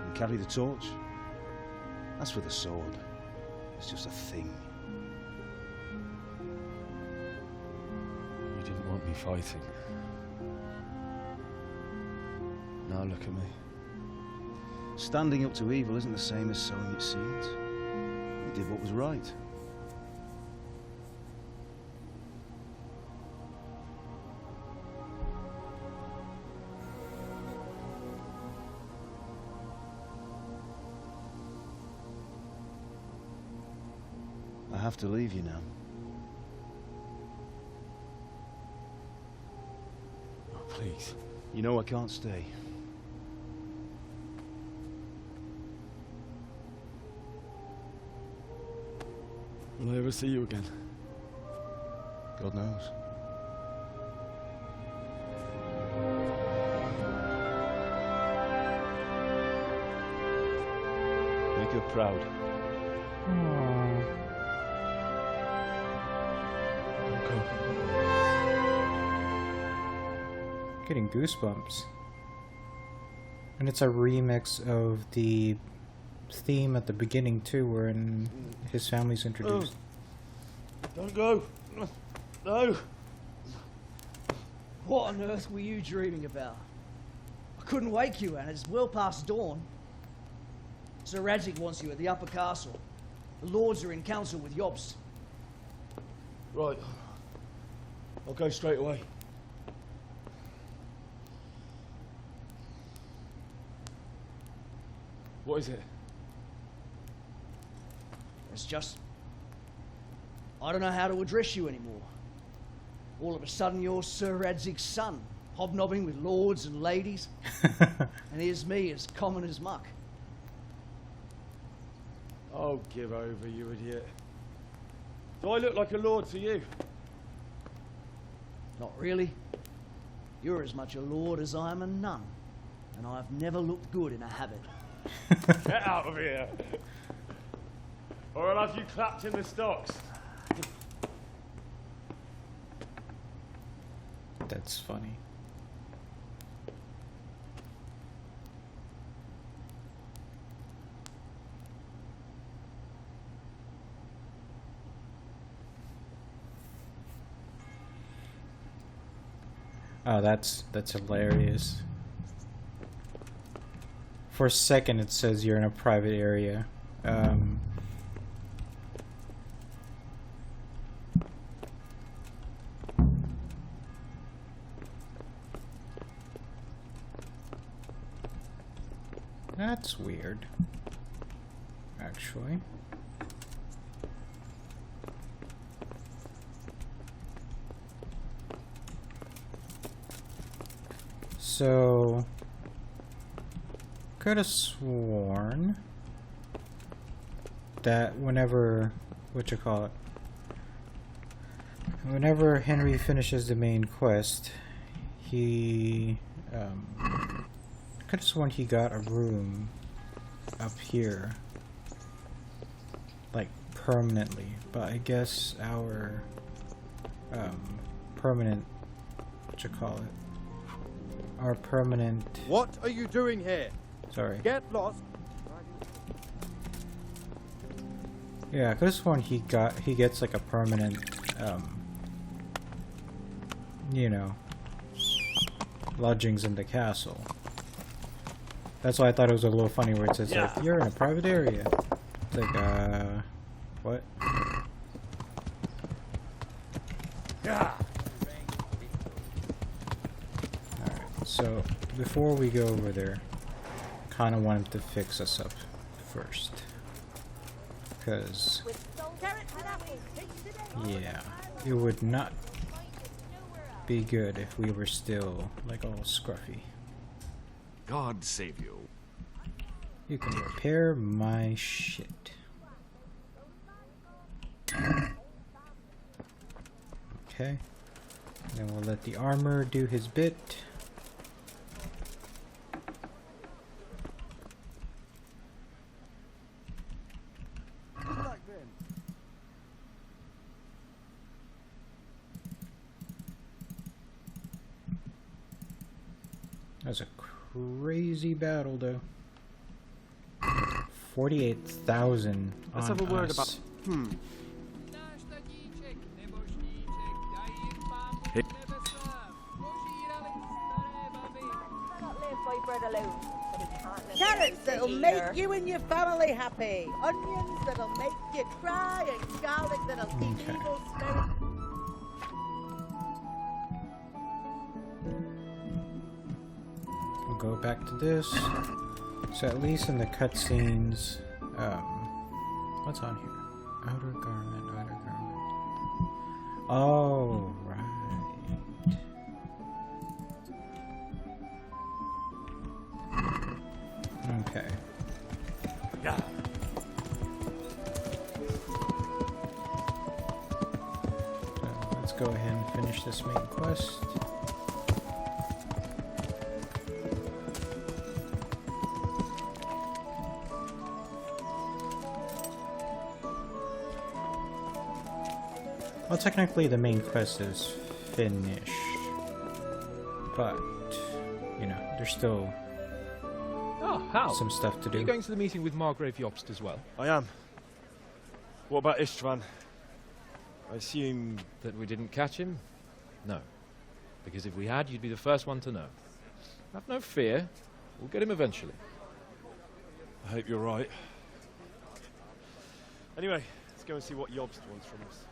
[SPEAKER 14] and carry the torch. As for the sword, it's just a thing.
[SPEAKER 9] You didn't want me fighting. Now look at me.
[SPEAKER 14] Standing up to evil isn't the same as sowing its seeds. You did what was right. I have to leave you now.
[SPEAKER 9] Oh, please.
[SPEAKER 14] You know I can't stay.
[SPEAKER 9] Will I ever see you again?
[SPEAKER 14] God knows. Make her proud.
[SPEAKER 1] Getting goosebumps. And it's a remix of the theme at the beginning too, wherein his family's introduced.
[SPEAKER 12] Don't go. No. What on earth were you dreaming about? I couldn't wake you, and it's well past dawn. Sir Radzig wants you at the upper castle. The lords are in council with Jobst.
[SPEAKER 9] Right. I'll go straight away. What is it?
[SPEAKER 12] It's just... I don't know how to address you anymore. All of a sudden you're Sir Radzig's son, hobnobbing with lords and ladies. And here's me, as common as muck.
[SPEAKER 9] Oh, give over, you idiot. Do I look like a lord to you?
[SPEAKER 12] Not really. You're as much a lord as I am a nun. And I've never looked good in a habit.
[SPEAKER 9] Get out of here! Or I'll have you clapped in the stocks.
[SPEAKER 1] That's funny. Oh, that's hilarious. For a second it says you're in a private area. That's weird, actually. So, could have sworn that whenever, whenever Henry finishes the main quest, he, could have sworn he got a room up here, like permanently, but I guess our permanent, what you call it? Our permanent.
[SPEAKER 3] What are you doing here?
[SPEAKER 1] Sorry.
[SPEAKER 3] Get lost.
[SPEAKER 1] Yeah, I could have sworn he gets like a permanent, you know, lodgings in the castle. That's why I thought it was a little funny where it says like, you're in a private area. It's like, what?
[SPEAKER 8] Yeah.
[SPEAKER 1] Alright, so before we go over there, kinda wanted to fix us up first. Because, yeah, it would not be good if we were still, like, all scruffy.
[SPEAKER 15] God save you.
[SPEAKER 1] You can repair my shit. Okay. Then we'll let the armor do his bit. That was a crazy battle, though. 48,000.
[SPEAKER 15] Let's have a word about.
[SPEAKER 16] Hey.
[SPEAKER 17] Carrots that'll make you and your family happy. Onions that'll make you cry, and garlic that'll keep evil spirits.
[SPEAKER 1] We'll go back to this. So at least in the cutscenes, what's on here? Outer garment, outer garment. Oh, right. Okay.
[SPEAKER 8] Yeah.
[SPEAKER 1] So let's go ahead and finish this main quest. Well, technically the main quest is finished, but, you know, there's still some stuff to do.
[SPEAKER 18] Are you going to the meeting with Margrave Jobst as well?
[SPEAKER 9] I am. What about Istvan? I assume...
[SPEAKER 18] That we didn't catch him? No. Because if we had, you'd be the first one to know. Have no fear. We'll get him eventually.
[SPEAKER 9] I hope you're right. Anyway, let's go and see what Jobst wants from us.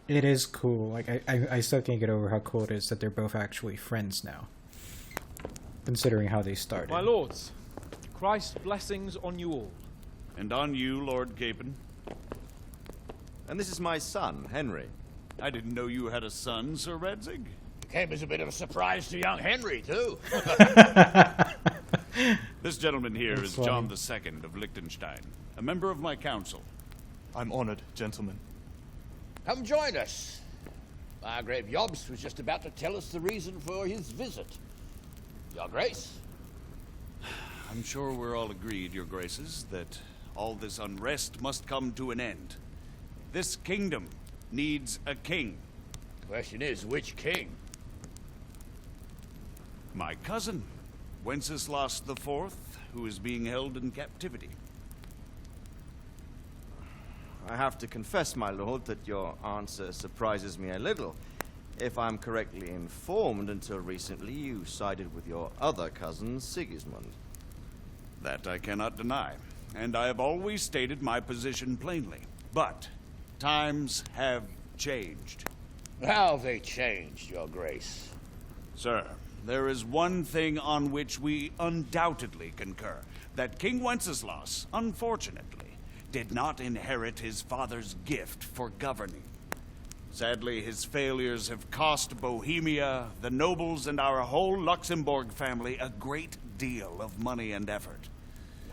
[SPEAKER 1] It is cool. Like, I still can't get over how cool it is that they're both actually friends now. Considering how they started.
[SPEAKER 18] My lords, Christ's blessings on you all.
[SPEAKER 15] And on you, Lord Capon.
[SPEAKER 11] And this is my son, Henry.
[SPEAKER 15] I didn't know you had a son, Sir Redzig.
[SPEAKER 8] Came as a bit of a surprise to young Henry, too.
[SPEAKER 15] This gentleman here
[SPEAKER 1] That's
[SPEAKER 15] is
[SPEAKER 1] funny.
[SPEAKER 15] John II of Liechtenstein, a member of my council.
[SPEAKER 19] I'm honored, gentlemen.
[SPEAKER 8] Come join us. Margrave Jobst was just about to tell us the reason for his visit. Your Grace?
[SPEAKER 15] I'm sure we're all agreed, Your Graces, that all this unrest must come to an end. This kingdom needs a king.
[SPEAKER 8] Question is, which king?
[SPEAKER 15] My cousin, Wenceslas IV, who is being held in captivity.
[SPEAKER 11] I have to confess, my lord, that your answer surprises me a little. If I'm correctly informed, until recently you sided with your other cousin, Sigismund.
[SPEAKER 15] That I cannot deny, and I have always stated my position plainly. But times have changed.
[SPEAKER 8] How have they changed, Your Grace?
[SPEAKER 15] Sir, there is one thing on which we undoubtedly concur. That King Wenceslas, unfortunately, did not inherit his father's gift for governing. Sadly, his failures have cost Bohemia, the nobles, and our whole Luxembourg family a great deal of money and effort.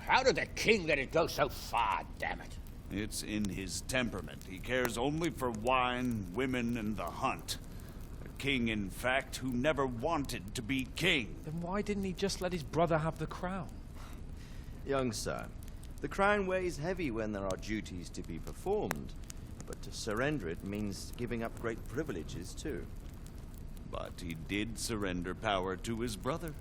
[SPEAKER 8] How did the king let it go so far, damn it?
[SPEAKER 15] It's in his temperament. He cares only for wine, women, and the hunt. A king, in fact, who never wanted to be king.
[SPEAKER 18] Then why didn't he just let his brother have the crown?
[SPEAKER 11] Young sir, The crown weighs heavy when there are duties to be performed, but to surrender it means giving up great privileges too.
[SPEAKER 15] But he did surrender power to his brother.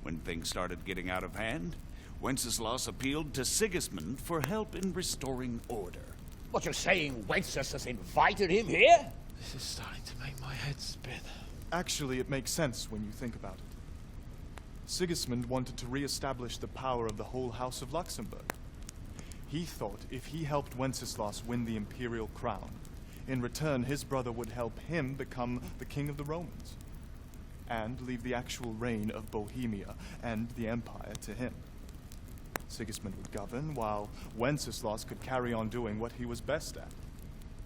[SPEAKER 15] When things started getting out of hand, Wenceslas appealed to Sigismund for help in restoring order.
[SPEAKER 8] What, you're saying Wenceslas invited him here?
[SPEAKER 18] This is starting to make my head spin.
[SPEAKER 19] Actually, it makes sense when you think about it. Sigismund wanted to re-establish the power of the whole House of Luxembourg. He thought if he helped Wenceslas win the imperial crown, in return his brother would help him become the king of the Romans, and leave the actual reign of Bohemia and the empire to him. Sigismund would govern, while Wenceslas could carry on doing what he was best at,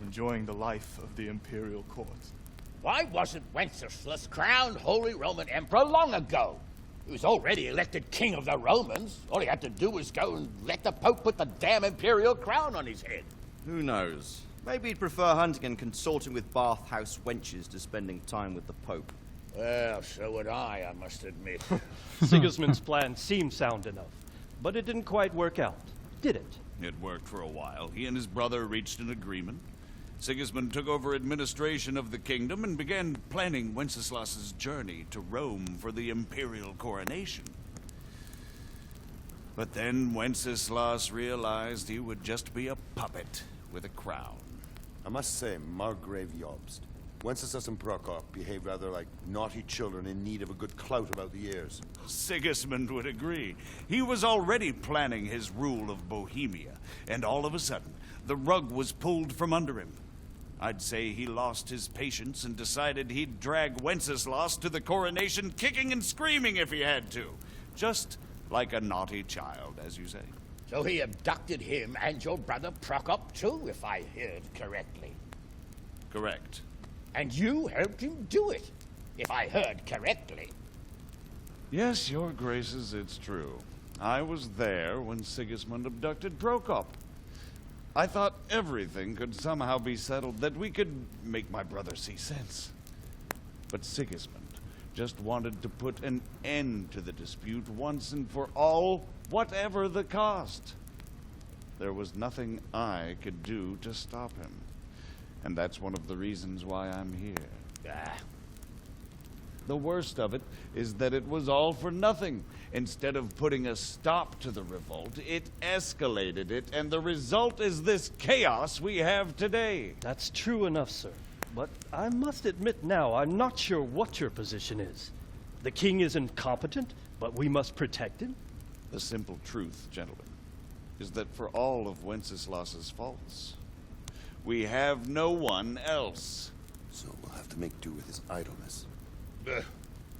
[SPEAKER 19] enjoying the life of the imperial court.
[SPEAKER 8] Why wasn't Wenceslas crowned Holy Roman Emperor long ago? He was already elected king of the Romans. All he had to do was go and let the Pope put the damn imperial crown on his head.
[SPEAKER 11] Who knows? Maybe he'd prefer hunting and consorting with bathhouse wenches to spending time with the Pope.
[SPEAKER 8] Well, so would I must admit.
[SPEAKER 16] Sigismund's plan seemed sound enough, but it didn't quite work out, did it?
[SPEAKER 15] It worked for a while. He and his brother reached an agreement. Sigismund took over administration of the kingdom and began planning Wenceslas's journey to Rome for the imperial coronation. But then Wenceslas realized he would just be a puppet with a crown.
[SPEAKER 5] I must say, Margrave Jobst, Wenceslas and Prokop behave rather like naughty children in need of a good clout about the ears.
[SPEAKER 15] Sigismund would agree. He was already planning his rule of Bohemia, and all of a sudden, the rug was pulled from under him. I'd say he lost his patience and decided he'd drag Wenceslas to the coronation kicking and screaming if he had to. Just like a naughty child, as you say.
[SPEAKER 8] So he abducted him and your brother Prokop too, if I heard correctly.
[SPEAKER 15] Correct.
[SPEAKER 8] And you helped him do it, if I heard correctly.
[SPEAKER 15] Yes, your graces, it's true. I was there when Sigismund abducted Prokop. I thought everything could somehow be settled, that we could make my brother see sense. But Sigismund just wanted to put an end to the dispute once and for all, whatever the cost. There was nothing I could do to stop him. And that's one of the reasons why I'm here. The worst of it is that it was all for nothing. Instead of putting a stop to the revolt, it escalated it, and the result is this chaos we have today.
[SPEAKER 16] That's true enough, sir. But I must admit now, I'm not sure what your position is. The king is incompetent, but we must protect him?
[SPEAKER 15] The simple truth, gentlemen, is that for all of Wenceslas's faults, we have no one else.
[SPEAKER 5] So we'll have to make do with his idleness.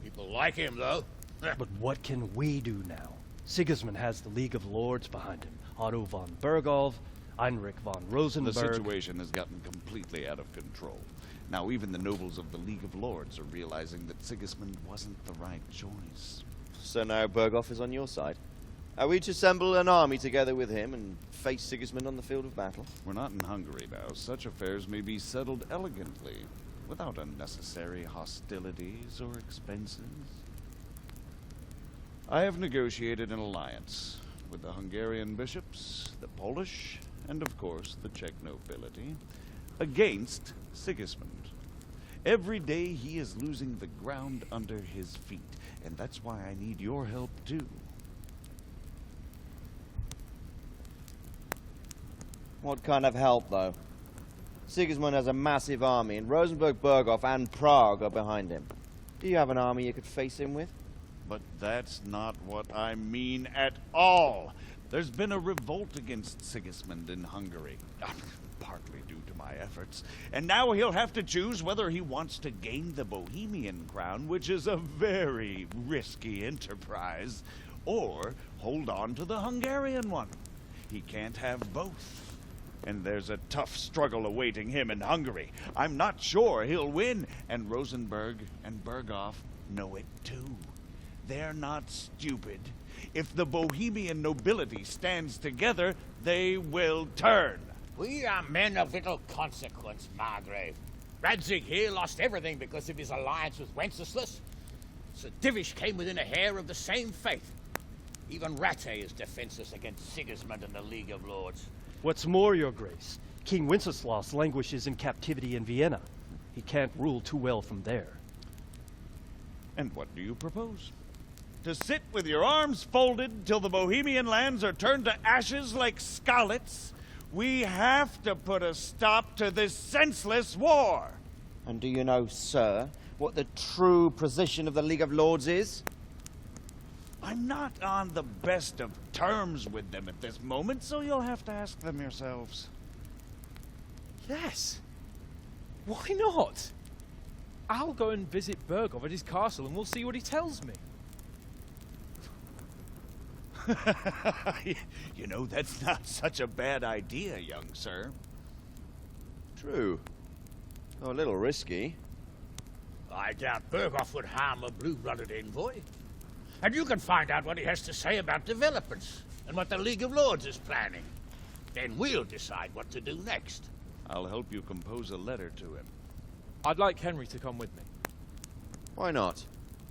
[SPEAKER 8] People like him, though.
[SPEAKER 16] But what can we do now? Sigismund has the League of Lords behind him. Otto von Bergolf, Heinrich von Rosenberg.
[SPEAKER 15] The situation has gotten completely out of control. Now even the nobles of the League of Lords are realizing that Sigismund wasn't the right choice.
[SPEAKER 11] So now Bergolf is on your side. Are we to assemble an army together with him and face Sigismund on the field of battle?
[SPEAKER 15] We're not in Hungary now. Such affairs may be settled elegantly, without unnecessary hostilities or expenses. I have negotiated an alliance with the Hungarian bishops, the Polish, and of course the Czech nobility, against Sigismund. Every day he is losing the ground under his feet, and that's why I need your help too.
[SPEAKER 11] What kind of help, though? Sigismund has a massive army, and Rosenberg, Berghoff, and Prague are behind him. Do you have an army you could face him with?
[SPEAKER 15] But that's not what I mean at all. There's been a revolt against Sigismund in Hungary, partly due to my efforts. And now he'll have to choose whether he wants to gain the Bohemian crown, which is a very risky enterprise, or hold on to the Hungarian one. He can't have both. And there's a tough struggle awaiting him in Hungary. I'm not sure he'll win, and Rosenberg and Berghoff know it too. They're not stupid. If the Bohemian nobility stands together, they will turn.
[SPEAKER 8] We are men of little consequence, Margrave. Radzig here lost everything because of his alliance with Wenceslas. Sir Divish came within a hair of the same fate. Even Rattay is defenseless against Sigismund and the League of Lords.
[SPEAKER 16] What's more, Your Grace, King Wenceslaus languishes in captivity in Vienna. He can't rule too well from there.
[SPEAKER 15] And what do you propose? To sit with your arms folded till the Bohemian lands are turned to ashes like Skalitz? We have to put a stop to this senseless war.
[SPEAKER 11] And do you know, sir, what the true position of the League of Lords is?
[SPEAKER 15] I'm not on the best of terms with them at this moment, so you'll have to ask them yourselves.
[SPEAKER 18] Yes. Why not? I'll go and visit Bergov at his castle and we'll see what he tells me.
[SPEAKER 15] You know, that's not such a bad idea, young sir.
[SPEAKER 11] True. Oh, a little risky.
[SPEAKER 8] I doubt Bergov would harm a blue-blooded envoy. And you can find out what he has to say about developments and what the League of Lords is planning. Then we'll decide what to do next.
[SPEAKER 15] I'll help you compose a letter to him.
[SPEAKER 18] I'd like Henry to come with me.
[SPEAKER 11] Why not?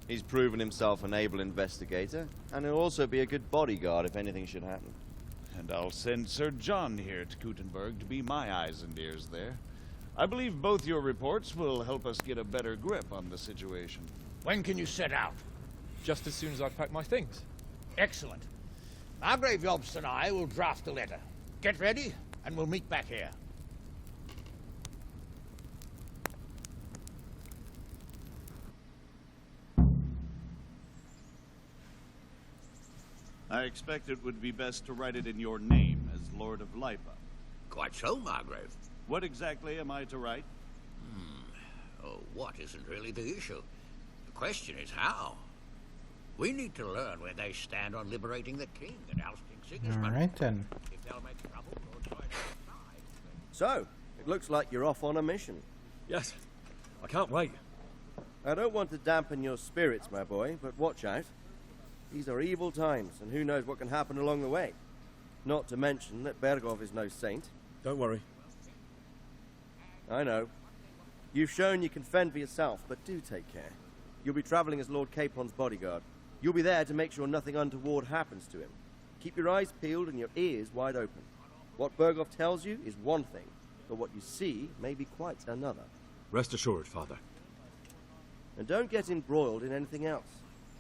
[SPEAKER 11] He's proven himself an able investigator, and he'll also be a good bodyguard if anything should happen.
[SPEAKER 15] And I'll send Sir John here to Gutenberg to be my eyes and ears there. I believe both your reports will help us get a better grip on the situation.
[SPEAKER 8] When can you set out?
[SPEAKER 18] Just as soon as I've packed my things.
[SPEAKER 8] Excellent. Margrave Jobst and I will draft a letter. Get ready, and we'll meet back here.
[SPEAKER 15] I expect it would be best to write it in your name as Lord of Lipa.
[SPEAKER 8] Quite so, Margrave.
[SPEAKER 15] What exactly am I to write?
[SPEAKER 8] Oh, what isn't really the issue. The question is how. We need to learn where they stand on liberating the king and ousting Sigismund.
[SPEAKER 1] All right, then.
[SPEAKER 8] If they'll make trouble, we'll try to decide.
[SPEAKER 20] So, it looks like you're off on a mission.
[SPEAKER 6] Yes. I can't wait.
[SPEAKER 20] I don't want to dampen your spirits, my boy, but watch out. These are evil times, and who knows what can happen along the way. Not to mention that Bergov is no saint.
[SPEAKER 6] Don't worry.
[SPEAKER 20] I know. You've shown you can fend for yourself, but do take care. You'll be traveling as Lord Capon's bodyguard. You'll be there to make sure nothing untoward happens to him. Keep your eyes peeled and your ears wide open. What Bergov tells you is one thing, but what you see may be quite another.
[SPEAKER 6] Rest assured, Father.
[SPEAKER 20] And don't get embroiled in anything else.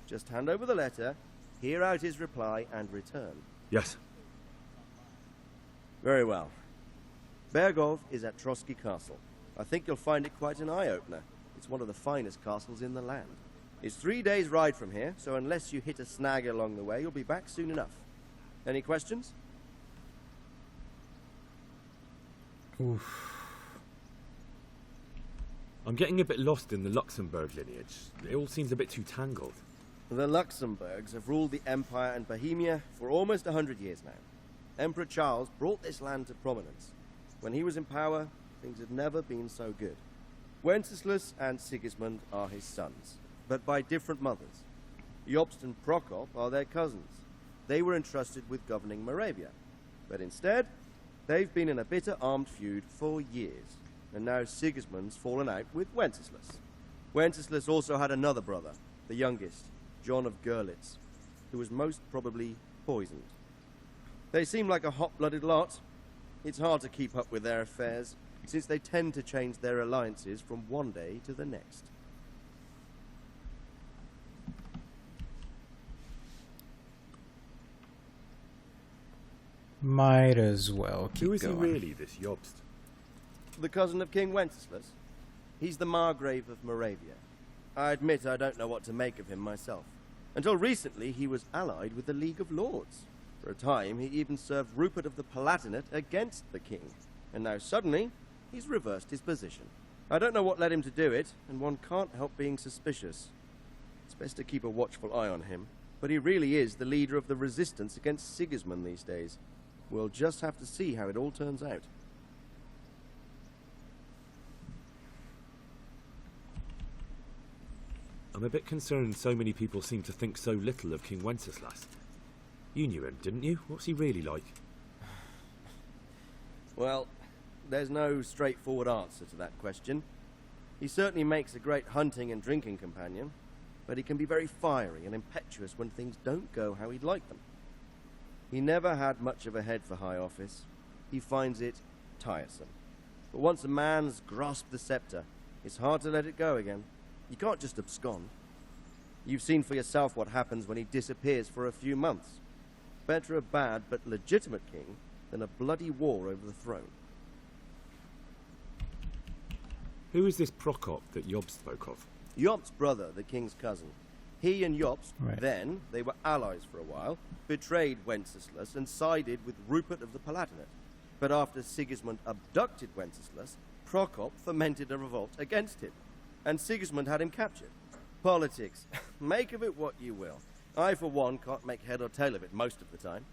[SPEAKER 20] Just hand over the letter, hear out his reply, and return.
[SPEAKER 6] Yes.
[SPEAKER 20] Very well. Bergov is at Trotsky Castle. I think you'll find it quite an eye-opener. It's one of the finest castles in the land. It's 3 days' ride from here, so unless you hit a snag along the way, you'll be back soon enough. Any questions?
[SPEAKER 1] Oof.
[SPEAKER 6] I'm getting a bit lost in the Luxembourg lineage. It all seems a bit too tangled.
[SPEAKER 20] The Luxembourgs have ruled the Empire and Bohemia for almost 100 years now. Emperor Charles brought this land to prominence. When he was in power, things had never been so good. Wenceslas and Sigismund are his sons, but by different mothers. Jobst and Prokop are their cousins. They were entrusted with governing Moravia, but instead, they've been in a bitter armed feud for years, and now Sigismund's fallen out with Wenceslas. Wenceslas also had another brother, the youngest, John of Görlitz, who was most probably poisoned. They seem like a hot-blooded lot. It's hard to keep up with their affairs, since they tend to change their alliances from one day to the next.
[SPEAKER 1] Might as well keep
[SPEAKER 6] Who is
[SPEAKER 1] going.
[SPEAKER 6] he really, this Jobst?
[SPEAKER 20] The cousin of King Wenceslas. He's the Margrave of Moravia. I admit I don't know what to make of him myself. Until recently, he was allied with the League of Lords. For a time, he even served Rupert of the Palatinate against the king. And now suddenly, he's reversed his position. I don't know what led him to do it, and one can't help being suspicious. It's best to keep a watchful eye on him, but he really is the leader of the resistance against Sigismund these days. We'll just have to see how it all turns out.
[SPEAKER 6] I'm a bit concerned so many people seem to think so little of King Wenceslas. You knew him, didn't you? What's he really like?
[SPEAKER 20] Well, there's no straightforward answer to that question. He certainly makes a great hunting and drinking companion. but he can be very fiery and impetuous when things don't go how he'd like them. He never had much of a head for high office. He finds it tiresome. But once a man's grasped the scepter, it's hard to let it go again. You can't just abscond. You've seen for yourself what happens when he disappears for a few months. Better a bad but legitimate king than a bloody war over the throne.
[SPEAKER 2] Who is this Prokop that Job spoke of?
[SPEAKER 20] Job's brother, the king's cousin. He and Jobst, then, they were allies for a while, betrayed Wenceslas and sided with Rupert of the Palatinate. But after Sigismund abducted Wenceslas, Prokop fomented a revolt against him, and Sigismund had him captured. Politics. Make of it what you will. I, for one, can't make head or tail of it most of the time.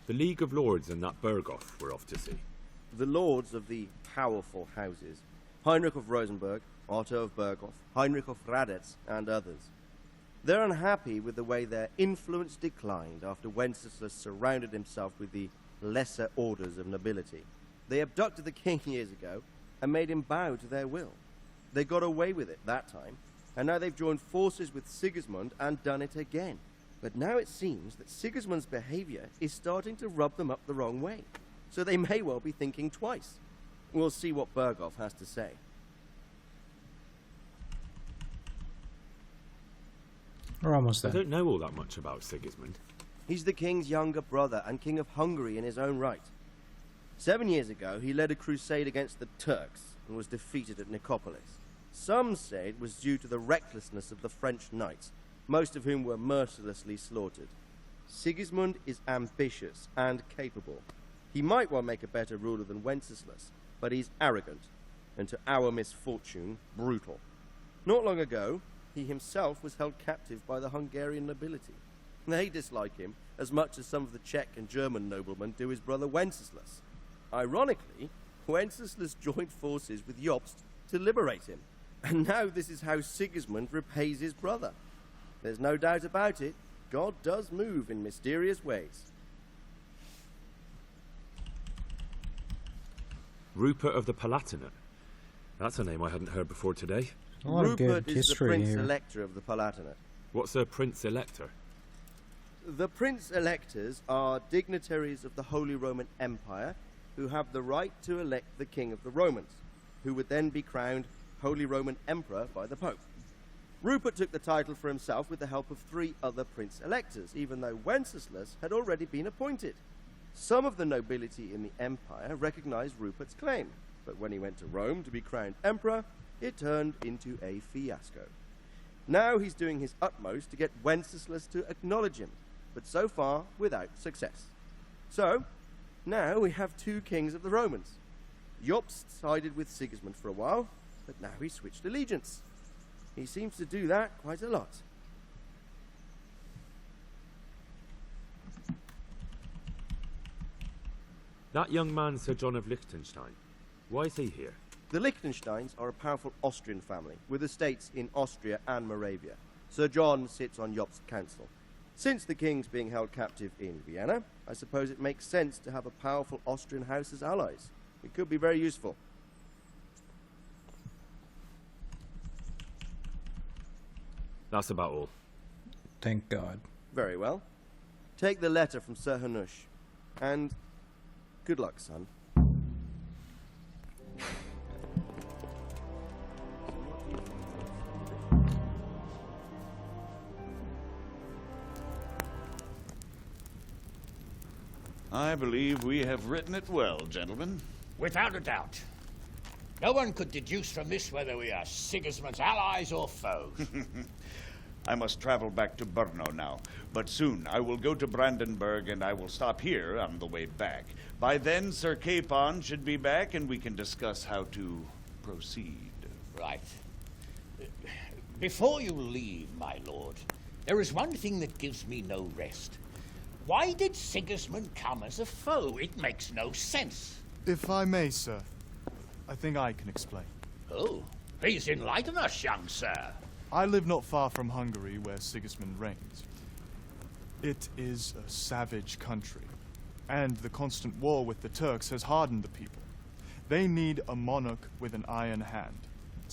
[SPEAKER 2] The League of Lords and that Berghoff we're off to see.
[SPEAKER 20] The lords of the powerful houses, Heinrich of Rosenberg, Otto of Berghoff, Heinrich of Radetz, and others. They're unhappy with the way their influence declined after Wenceslas surrounded himself with the lesser orders of nobility. They abducted the king years ago and made him bow to their will. They got away with it that time, and now they've joined forces with Sigismund and done it again. But now it seems that Sigismund's behavior is starting to rub them up the wrong way, so they may well be thinking twice. We'll see what Berghoff has to say.
[SPEAKER 1] We're almost
[SPEAKER 2] I
[SPEAKER 1] there.
[SPEAKER 2] don't know all that much about Sigismund.
[SPEAKER 20] He's the king's younger brother and king of Hungary in his own right. 7 years ago, he led a crusade against the Turks and was defeated at Nicopolis. Some say it was due to the recklessness of the French knights, most of whom were mercilessly slaughtered. Sigismund is ambitious and capable. He might well make a better ruler than Wenceslas, but he's arrogant, and to our misfortune, brutal. Not long ago, he himself was held captive by the Hungarian nobility. They dislike him as much as some of the Czech and German noblemen do his brother Wenceslas. Ironically, Wenceslas joined forces with Jobst to liberate him, and now this is how Sigismund repays his brother. There's no doubt about it, God does move in mysterious ways.
[SPEAKER 2] Rupert of the Palatinate. That's a name I hadn't heard before today.
[SPEAKER 20] Rupert is the Prince-Elector of the Palatinate.
[SPEAKER 2] What's a Prince-Elector?
[SPEAKER 20] The Prince-Electors are dignitaries of the Holy Roman Empire who have the right to elect the King of the Romans, who would then be crowned Holy Roman Emperor by the Pope. Rupert took the title for himself with the help of 3 other Prince-Electors, even though Wenceslas had already been appointed. Some of the nobility in the empire recognized Rupert's claim, but when he went to Rome to be crowned emperor, it turned into a fiasco. Now he's doing his utmost to get Wenceslas to acknowledge him, but so far without success. So, now we have 2 kings of the Romans. Jobst sided with Sigismund for a while, but now he's switched allegiance. He seems to do that quite a lot.
[SPEAKER 2] That young man, Sir John of Liechtenstein. Why is he here?
[SPEAKER 20] The Liechtensteins are a powerful Austrian family, with estates in Austria and Moravia. Sir John sits on Jobst's council. Since the king's being held captive in Vienna, I suppose it makes sense to have a powerful Austrian house as allies. It could be very useful.
[SPEAKER 2] That's about all.
[SPEAKER 1] Thank God.
[SPEAKER 20] Very well. Take the letter from Sir Hanush, and good luck, son.
[SPEAKER 15] I believe we have written it well, gentlemen.
[SPEAKER 8] Without a doubt. No one could deduce from this whether we are Sigismund's allies or foes.
[SPEAKER 15] I must travel back to Brno now, but soon I will go to Brandenburg and I will stop here on the way back. By then, Sir Capon should be back and we can discuss how to proceed.
[SPEAKER 8] Right. Before you leave, my lord, there is one thing that gives me no rest. Why did Sigismund come as a foe? It makes no sense.
[SPEAKER 19] If I may, sir, I think I can explain.
[SPEAKER 8] Oh, please enlighten us, young sir.
[SPEAKER 19] I live not far from Hungary, where Sigismund reigns. It is a savage country, and the constant war with the Turks has hardened the people. They need a monarch with an iron hand,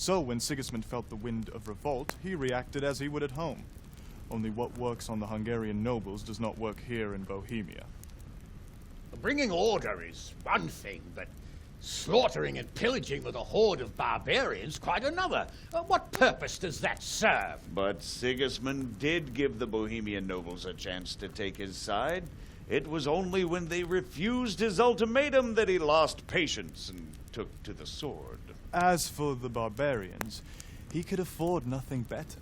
[SPEAKER 19] So when Sigismund felt the wind of revolt, he reacted as he would at home. Only what works on the Hungarian nobles does not work here in Bohemia.
[SPEAKER 8] Bringing order is one thing, but slaughtering and pillaging with a horde of barbarians quite another. What purpose does that serve?
[SPEAKER 15] But Sigismund did give the Bohemian nobles a chance to take his side. It was only when they refused his ultimatum that he lost patience and took to the sword.
[SPEAKER 19] As for the barbarians, he could afford nothing better.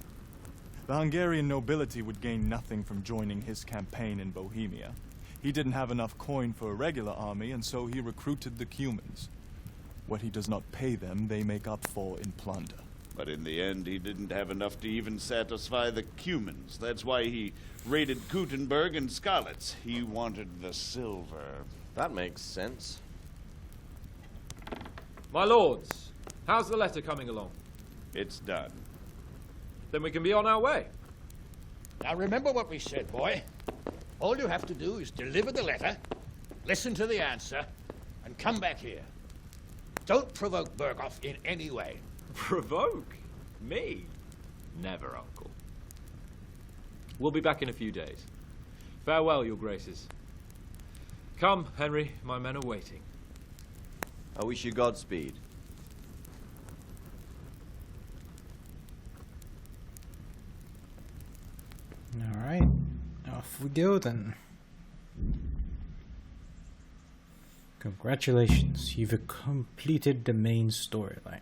[SPEAKER 19] The Hungarian nobility would gain nothing from joining his campaign in Bohemia. He didn't have enough coin for a regular army, and so he recruited the Cumans. What he does not pay them, they make up for in plunder.
[SPEAKER 15] But in the end, he didn't have enough to even satisfy the Cumans. That's why he raided Talmberg and Skalitz. He wanted the silver.
[SPEAKER 4] That makes sense.
[SPEAKER 18] My lords, how's the letter coming along?
[SPEAKER 15] It's done.
[SPEAKER 18] Then we can be on our way.
[SPEAKER 8] Now remember what we said, boy. All you have to do is deliver the letter, listen to the answer, and come back here. Don't provoke Berghoff in any way.
[SPEAKER 18] Provoke? Me? Never, Uncle. We'll be back in a few days. Farewell, your graces. Come, Henry, my men are waiting.
[SPEAKER 11] I wish you Godspeed.
[SPEAKER 1] Alright, off we go then. Congratulations, you've completed the main storyline.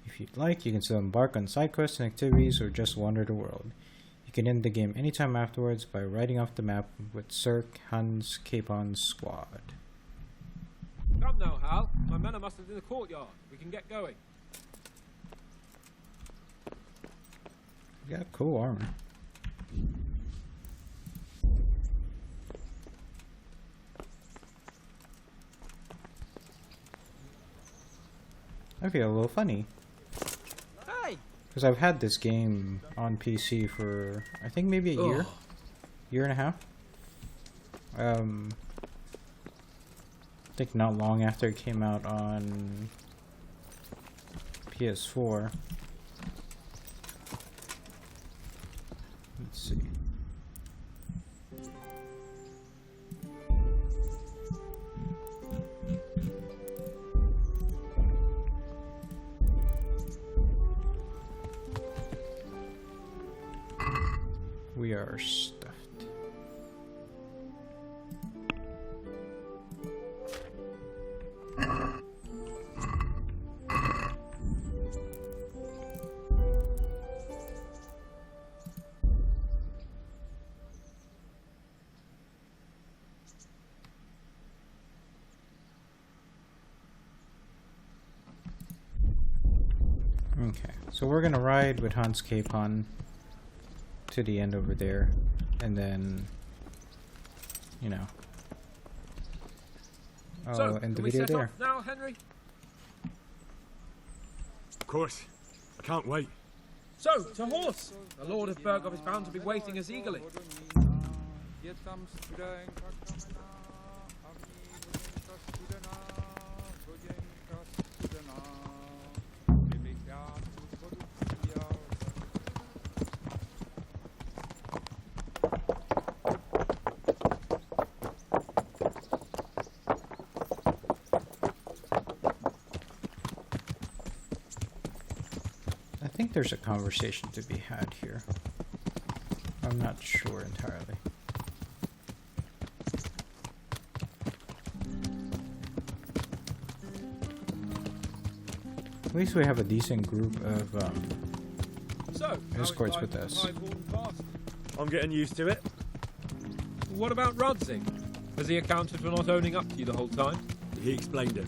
[SPEAKER 1] If you'd like, you can still embark on side quests and activities or just wander the world. You can end the game anytime afterwards by writing off the map with Sir Hans Capon's squad.
[SPEAKER 18] Come now, Hal. My men are mustered in the courtyard. We can get going.
[SPEAKER 1] You got cool armor. I feel a little funny.
[SPEAKER 18] Hey!
[SPEAKER 1] Because I've had this game on PC for, I think maybe a year. Year and a half. I think not long after it came out on PS4. Let's see. We are stuffed. Okay, so we're gonna ride with Hans Capon to the end over there, and then, you know, I'll end the video there.
[SPEAKER 18] Now, Henry?
[SPEAKER 2] Of course. I can't wait.
[SPEAKER 18] So, to horse! The Lord of Berghoff is bound to be waiting us eagerly.
[SPEAKER 1] I think there's a conversation to be had here. I'm not sure entirely. At least we have a decent group of escorts with us.
[SPEAKER 2] I'm getting used to it.
[SPEAKER 18] What about Rodzig? Has he accounted for not owning up to you the whole time?
[SPEAKER 2] He explained it.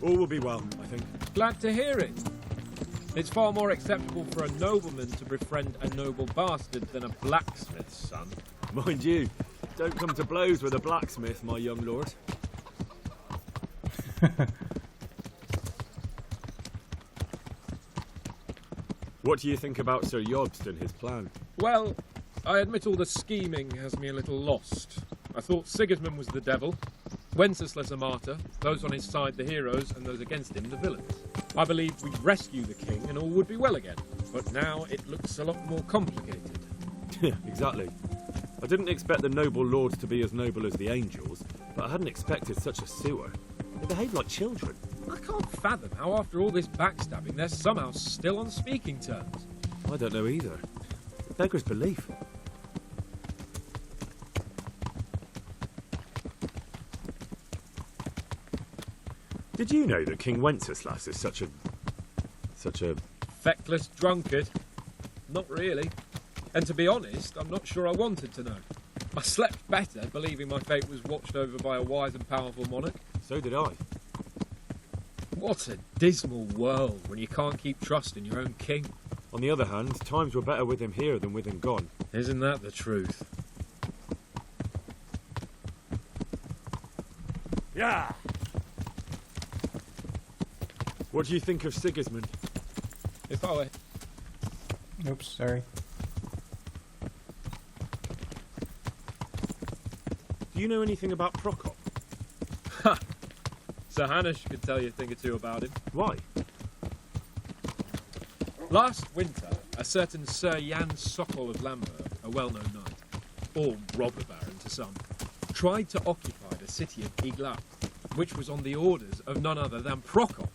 [SPEAKER 2] All will be well, I think.
[SPEAKER 18] Glad to hear it. It's far more acceptable for a nobleman to befriend a noble bastard than a blacksmith's son.
[SPEAKER 2] Mind you, don't come to blows with a blacksmith, my young lord. What do you think about Sir Jobst and his plan?
[SPEAKER 18] Well, I admit all the scheming has me a little lost. I thought Sigismund was the devil, Wenceslas a martyr, those on his side the heroes, and those against him the villains. I believed we'd rescue the king and all would be well again, but now it looks a lot more complicated.
[SPEAKER 9] Yeah, exactly. I didn't expect the noble lords to be as noble as the angels, but I hadn't expected such a sewer. They behave like children.
[SPEAKER 18] I can't fathom how after all this backstabbing they're somehow still on speaking terms.
[SPEAKER 9] I don't know either. Beggar's belief. Did you know that King Wenceslas is such a...
[SPEAKER 18] Feckless drunkard? Not really. And to be honest, I'm not sure I wanted to know. I slept better believing my fate was watched over by a wise and powerful monarch.
[SPEAKER 9] So did I.
[SPEAKER 18] What a dismal world when you can't keep trust in your own king.
[SPEAKER 9] On the other hand, times were better with him here than with him gone.
[SPEAKER 18] Isn't that the truth?
[SPEAKER 7] Yeah.
[SPEAKER 9] What do you think of Sigismund?
[SPEAKER 18] If I were...
[SPEAKER 1] Oops, sorry.
[SPEAKER 9] Do you know anything about Prokop?
[SPEAKER 18] Ha! Sir Hanush could tell you a thing or two about him.
[SPEAKER 9] Why?
[SPEAKER 18] Last winter, a certain Sir Jan Sokol of Lamberg, a well-known knight, or robber baron to some, tried to occupy the city of Iglau, which was on the orders of none other than Prokop.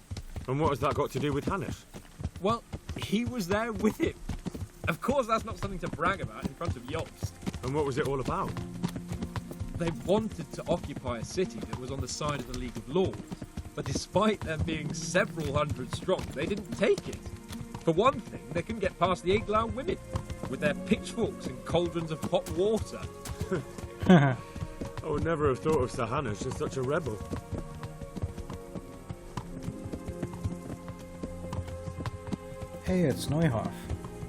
[SPEAKER 9] And what has that got to do with Hanush?
[SPEAKER 18] Well, he was there with him. Of course that's not something to brag about in front of Jobst.
[SPEAKER 9] And what was it all about?
[SPEAKER 18] They wanted to occupy a city that was on the side of the League of Lords, but despite them being several hundred strong, they didn't take it. For one thing, they couldn't get past the Iglau women, with their pitchforks and cauldrons of hot water.
[SPEAKER 9] I would never have thought of Sir Hanush as such a rebel.
[SPEAKER 1] Hey, it's Neuhoff.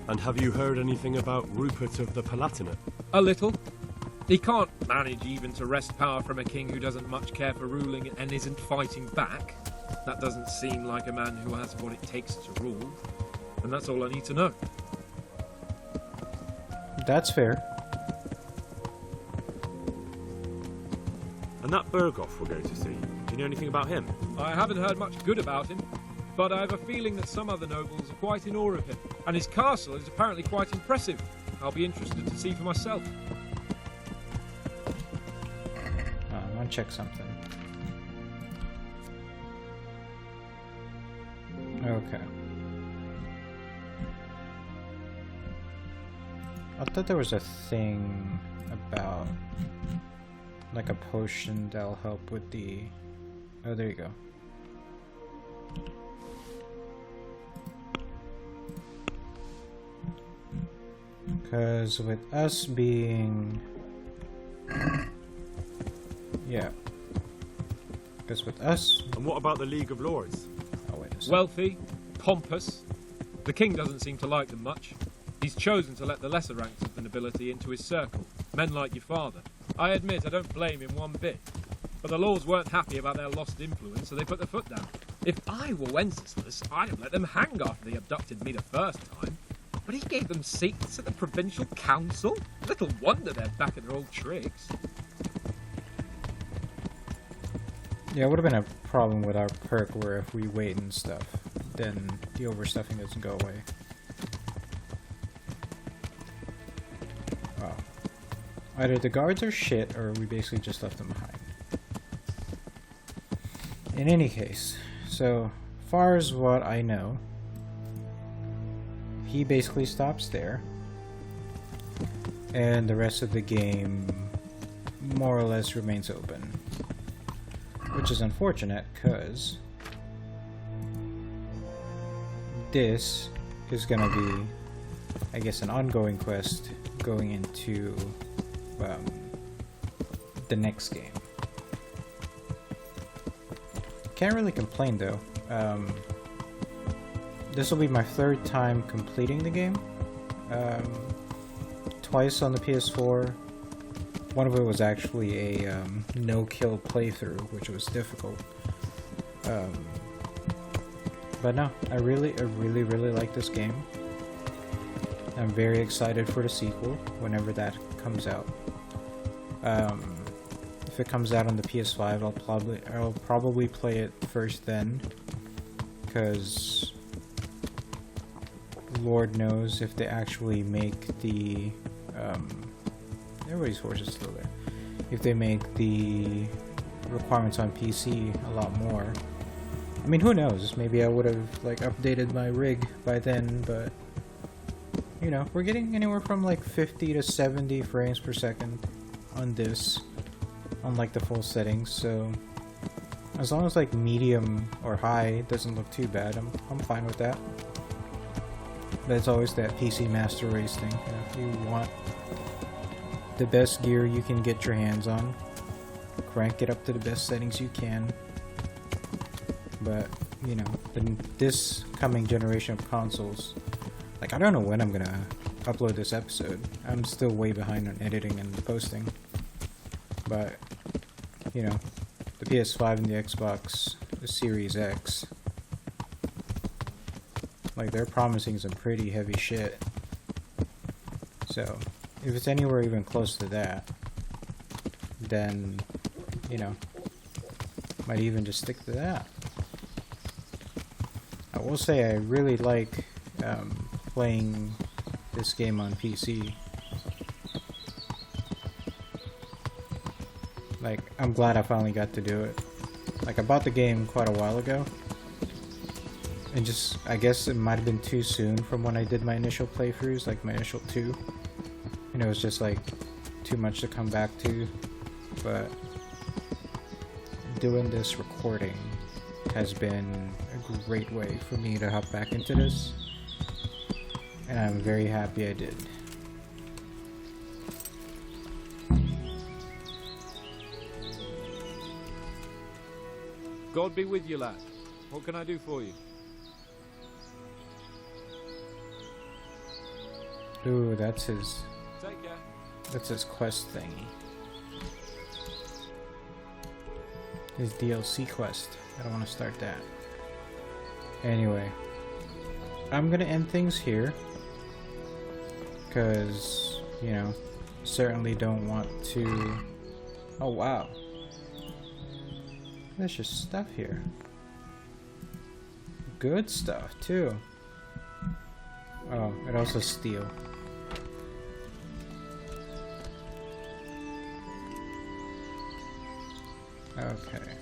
[SPEAKER 9] And have you heard anything about Rupert of the Palatinate?
[SPEAKER 18] A little. He can't manage even to wrest power from a king who doesn't much care for ruling and isn't fighting back. That doesn't seem like a man who has what it takes to rule. And that's all I need to know.
[SPEAKER 1] That's fair.
[SPEAKER 9] And that Berghoff we're going to see, do you know anything about him?
[SPEAKER 18] I haven't heard much good about him, but I have a feeling that some other nobles are quite in awe of him. And his castle is apparently quite impressive. I'll be interested to see for myself.
[SPEAKER 1] I want to check something. Okay. I thought there was a thing about like a potion that'll help with the... Oh, there you go. Because with us being... Yeah. Because with us...
[SPEAKER 9] And what about the League of Lords?
[SPEAKER 1] Oh, wait a second.
[SPEAKER 18] Wealthy, pompous. The king doesn't seem to like them much. He's chosen to let the lesser ranks of the nobility into his circle, men like your father. I admit I don't blame him one bit. But the lords weren't happy about their lost influence, so they put their foot down. If I were Wenceslas, I'd have let them hang after they abducted me the first time. But he gave them seats at the provincial council? Little wonder they're back at their old tricks.
[SPEAKER 1] Yeah, it would have been a problem with our perk where if we wait and stuff, then the overstuffing doesn't go away. Oh. Either the guards are shit, or we basically just left them behind. In any case, so far as what I know, he basically stops there, and the rest of the game more or less remains open, which is unfortunate because this is gonna be, I guess, an ongoing quest going into the next game. Can't really complain though. This will be my third time completing the game. Twice on the PS4. One of it was actually a no-kill playthrough, which was difficult. But no, I really like this game. I'm very excited for the sequel whenever that comes out. If if it comes out on the PS5, I'll probably play it first then, because Lord knows if they actually make the everybody's horse is still there. If they make the requirements on PC a lot more. I mean, who knows? Maybe I would have like updated my rig by then, but you know, we're getting anywhere from like 50 to 70 frames per second on this, on like the full settings. So as long as like medium or high doesn't look too bad, I'm fine with that. But it's always that PC Master Race thing. You know, if you want the best gear you can get your hands on, crank it up to the best settings you can. But you know, this coming generation of consoles, like I don't know when I'm gonna upload this episode. I'm still way behind on editing and posting. But you know, the PS5 and the Xbox Series X, like they're promising some pretty heavy shit. So if it's anywhere even close to that, then you know, might even just stick to that. I will say I really like playing this game on PC. Like, I'm glad I finally got to do it. Like, I bought the game quite a while ago, and just, I guess it might have been too soon from when I did my initial playthroughs, like my initial 2. And it was just like too much to come back to. But doing this recording has been a great way for me to hop back into this, and I'm very happy I did.
[SPEAKER 18] God be with you, lad. What can I do for you?
[SPEAKER 1] Ooh, that's his
[SPEAKER 18] Take care.
[SPEAKER 1] That's his quest thingy. His DLC quest. I don't want to start that. Anyway, I'm gonna end things here, because, you know, certainly don't want to... Oh wow. There's just stuff here. Good stuff, too. Oh, it also steel. Okay,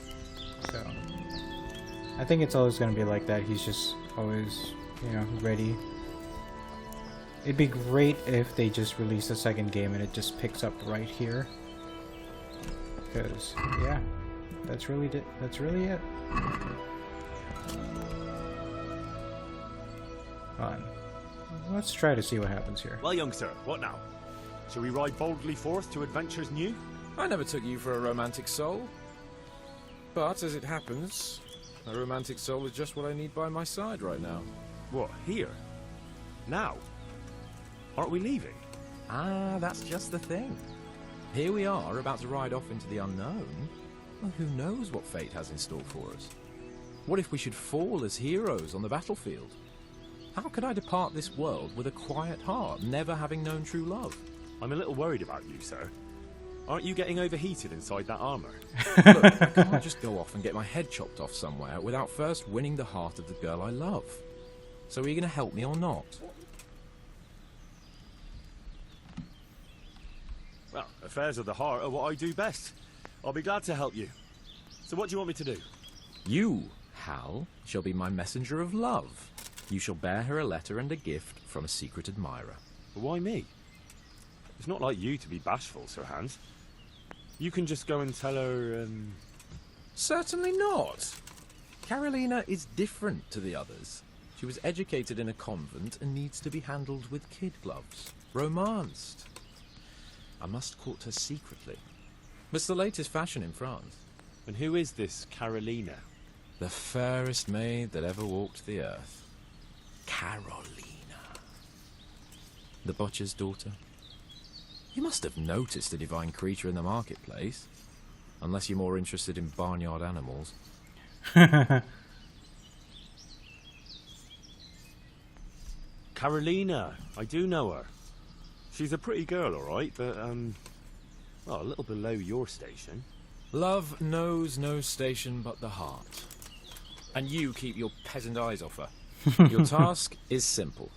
[SPEAKER 1] so I think it's always gonna be like that. He's just always, you know, ready. It'd be great if they just release a second game and it just picks up right here. Because, yeah, that's really it. Fine. Let's try to see what happens here.
[SPEAKER 9] Well, young sir, what now? Shall we ride boldly forth to adventures new?
[SPEAKER 18] I never took you for a romantic soul. But, as it happens, a romantic soul is just what I need by my side right now.
[SPEAKER 9] What, here? Now? Aren't we leaving?
[SPEAKER 18] Ah, that's just the thing. Here we are, about to ride off into the unknown. Well, who knows what fate has in store for us? What if we should fall as heroes on the battlefield? How could I depart this world with a quiet heart, never having known true love?
[SPEAKER 9] I'm a little worried about you, sir. Aren't you getting overheated inside that armor?
[SPEAKER 18] Look, I can't just go off and get my head chopped off somewhere without first winning the heart of the girl I love. So are you going to help me or not?
[SPEAKER 9] Well, affairs of the heart are what I do best. I'll be glad to help you. So what do you want me to do?
[SPEAKER 18] You, Hal, shall be my messenger of love. You shall bear her a letter and a gift from a secret admirer.
[SPEAKER 9] But why me? It's not like you to be bashful, Sir Hans. You can just go and tell her,
[SPEAKER 18] Certainly not. Carolina is different to the others. She was educated in a convent and needs to be handled with kid gloves. Romanced. I must court her secretly. It's the latest fashion in France.
[SPEAKER 9] And who is this Carolina?
[SPEAKER 18] The fairest maid that ever walked the earth. Carolina. The butcher's daughter. You must have noticed a divine creature in the marketplace. Unless you're more interested in barnyard animals.
[SPEAKER 9] Carolina, I do know her. She's a pretty girl, all right, but, well, a little below your station.
[SPEAKER 18] Love knows no station but the heart. And you keep your peasant eyes off her. Your task is simple.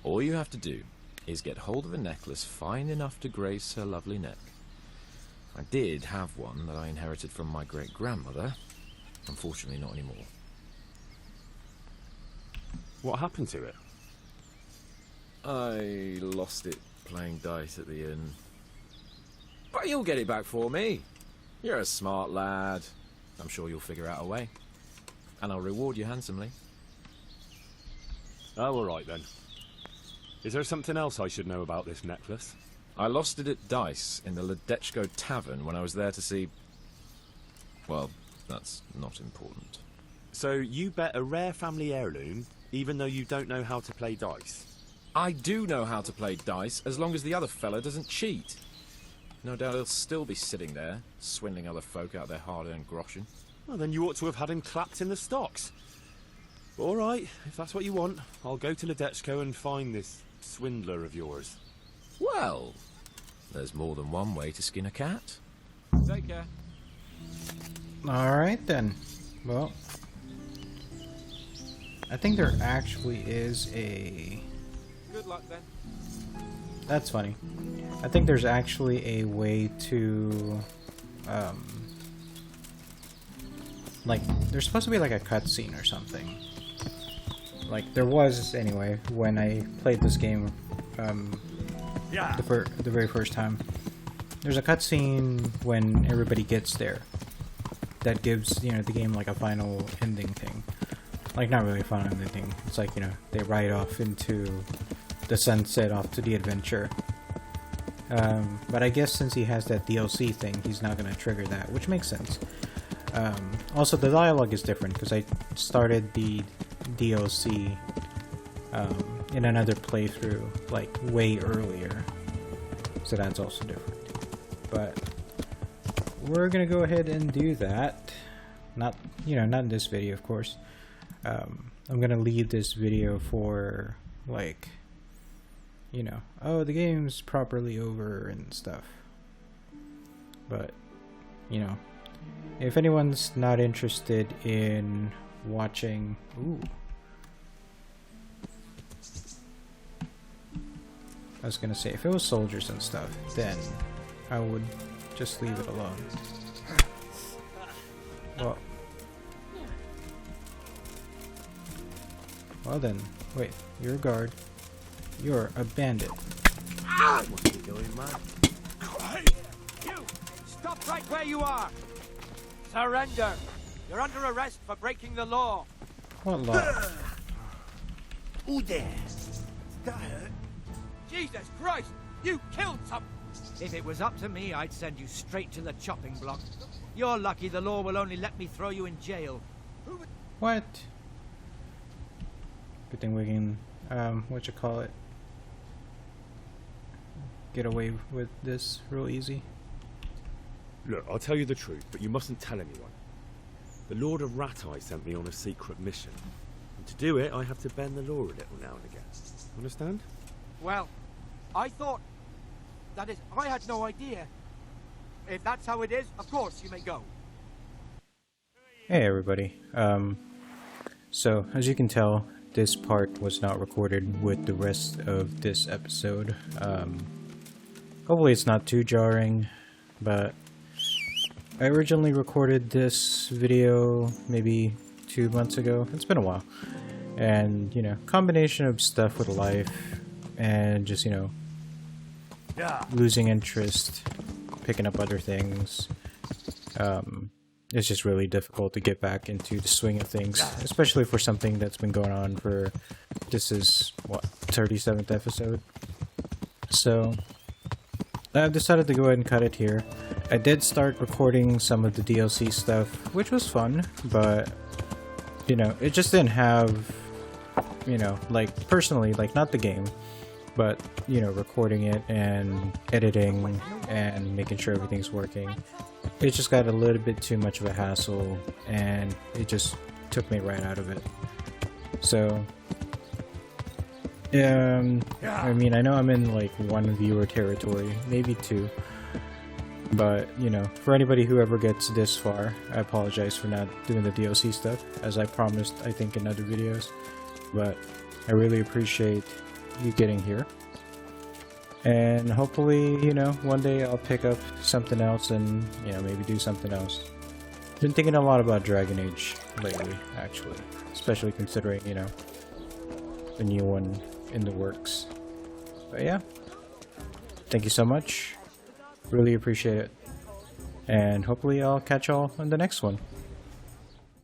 [SPEAKER 18] All you have to do is get hold of a necklace fine enough to grace her lovely neck. I did have one that I inherited from my great-grandmother. Unfortunately, not anymore.
[SPEAKER 9] What happened to it?
[SPEAKER 18] I lost it playing dice at the inn. But you'll get it back for me. You're a smart lad. I'm sure you'll figure out a way. And I'll reward you handsomely.
[SPEAKER 9] Oh, all right then. Is there something else I should know about this necklace?
[SPEAKER 18] I lost it at dice in the Ledechko Tavern when I was there to see... Well, that's not important.
[SPEAKER 9] So you bet a rare family heirloom, even though you don't know how to play dice?
[SPEAKER 18] I do know how to play dice, as long as the other fella doesn't cheat. No doubt he'll still be sitting there, swindling other folk out their hard-earned groschen.
[SPEAKER 9] Well, then you ought to have had him clapped in the stocks. All right, if that's what you want, I'll go to Ledechko and find this swindler of yours.
[SPEAKER 18] Well, there's more than one way to skin a cat. Take care.
[SPEAKER 1] Alright then. Well, I think there actually is a...
[SPEAKER 18] Good luck then.
[SPEAKER 1] That's funny. I think there's actually a way to... like, there's supposed to be like a cutscene or something. Like, there was, anyway, when I played this game the very first time. There's a cutscene when everybody gets there that gives, you know, the game like a final ending thing. Like, not really a final ending thing. It's like, you know, they ride off into the sunset, off to the adventure. But I guess since he has that DLC thing, he's not going to trigger that, which makes sense. Also, the dialogue is different because I started the DLC in another playthrough, like, way earlier. So that's also different. But we're gonna go ahead and do that. Not, you know, not in this video, of course. I'm gonna leave this video for, like, you know, oh, the game's properly over and stuff. But, you know, if anyone's not interested in watching... Ooh. I was gonna say, if it was soldiers and stuff, then I would just leave it alone. Well then, wait, you're a guard. You're a bandit.
[SPEAKER 4] What are you doing, man? You! Stop right where you are! Surrender! You're under arrest for breaking the law.
[SPEAKER 1] What law?
[SPEAKER 4] Who there? That hurt? Jesus Christ! You killed some... If it was up to me, I'd send you straight to the chopping block. You're lucky the law will only let me throw you in jail.
[SPEAKER 1] What? Good thing we can, whatchamacallit, get away with this real easy.
[SPEAKER 9] Look, I'll tell you the truth, but you mustn't tell anyone. The Lord of Ratai sent me on a secret mission. And to do it, I have to bend the law a little now and again. Understand?
[SPEAKER 4] Well, I thought... That is, I had no idea. If that's how it is, of course you may go.
[SPEAKER 1] Hey everybody. So, as you can tell, this part was not recorded with the rest of this episode. Hopefully it's not too jarring, but I originally recorded this video maybe 2 months ago. It's been a while. And, you know, combination of stuff with life and just, you know, losing interest, picking up other things. It's just really difficult to get back into the swing of things, especially for something that's been going on for, this is, what, 37th episode? So, I've decided to go ahead and cut it here. I did start recording some of the DLC stuff, which was fun, but, you know, it just didn't have, you know, like, personally, like, not the game, but, you know, recording it and editing and making sure everything's working. It just got a little bit too much of a hassle, and it just took me right out of it. So, I mean, I know I'm in like 1 viewer territory, maybe 2, But, you know, for anybody who ever gets this far, I apologize for not doing the DLC stuff, as I promised, I think, in other videos. But I really appreciate you getting here. And hopefully, you know, one day I'll pick up something else and, you know, maybe do something else. Been thinking a lot about Dragon Age lately, actually. Especially considering, you know, the new one in the works. But yeah. Thank you so much. Really appreciate it. And hopefully I'll catch y'all on the next one.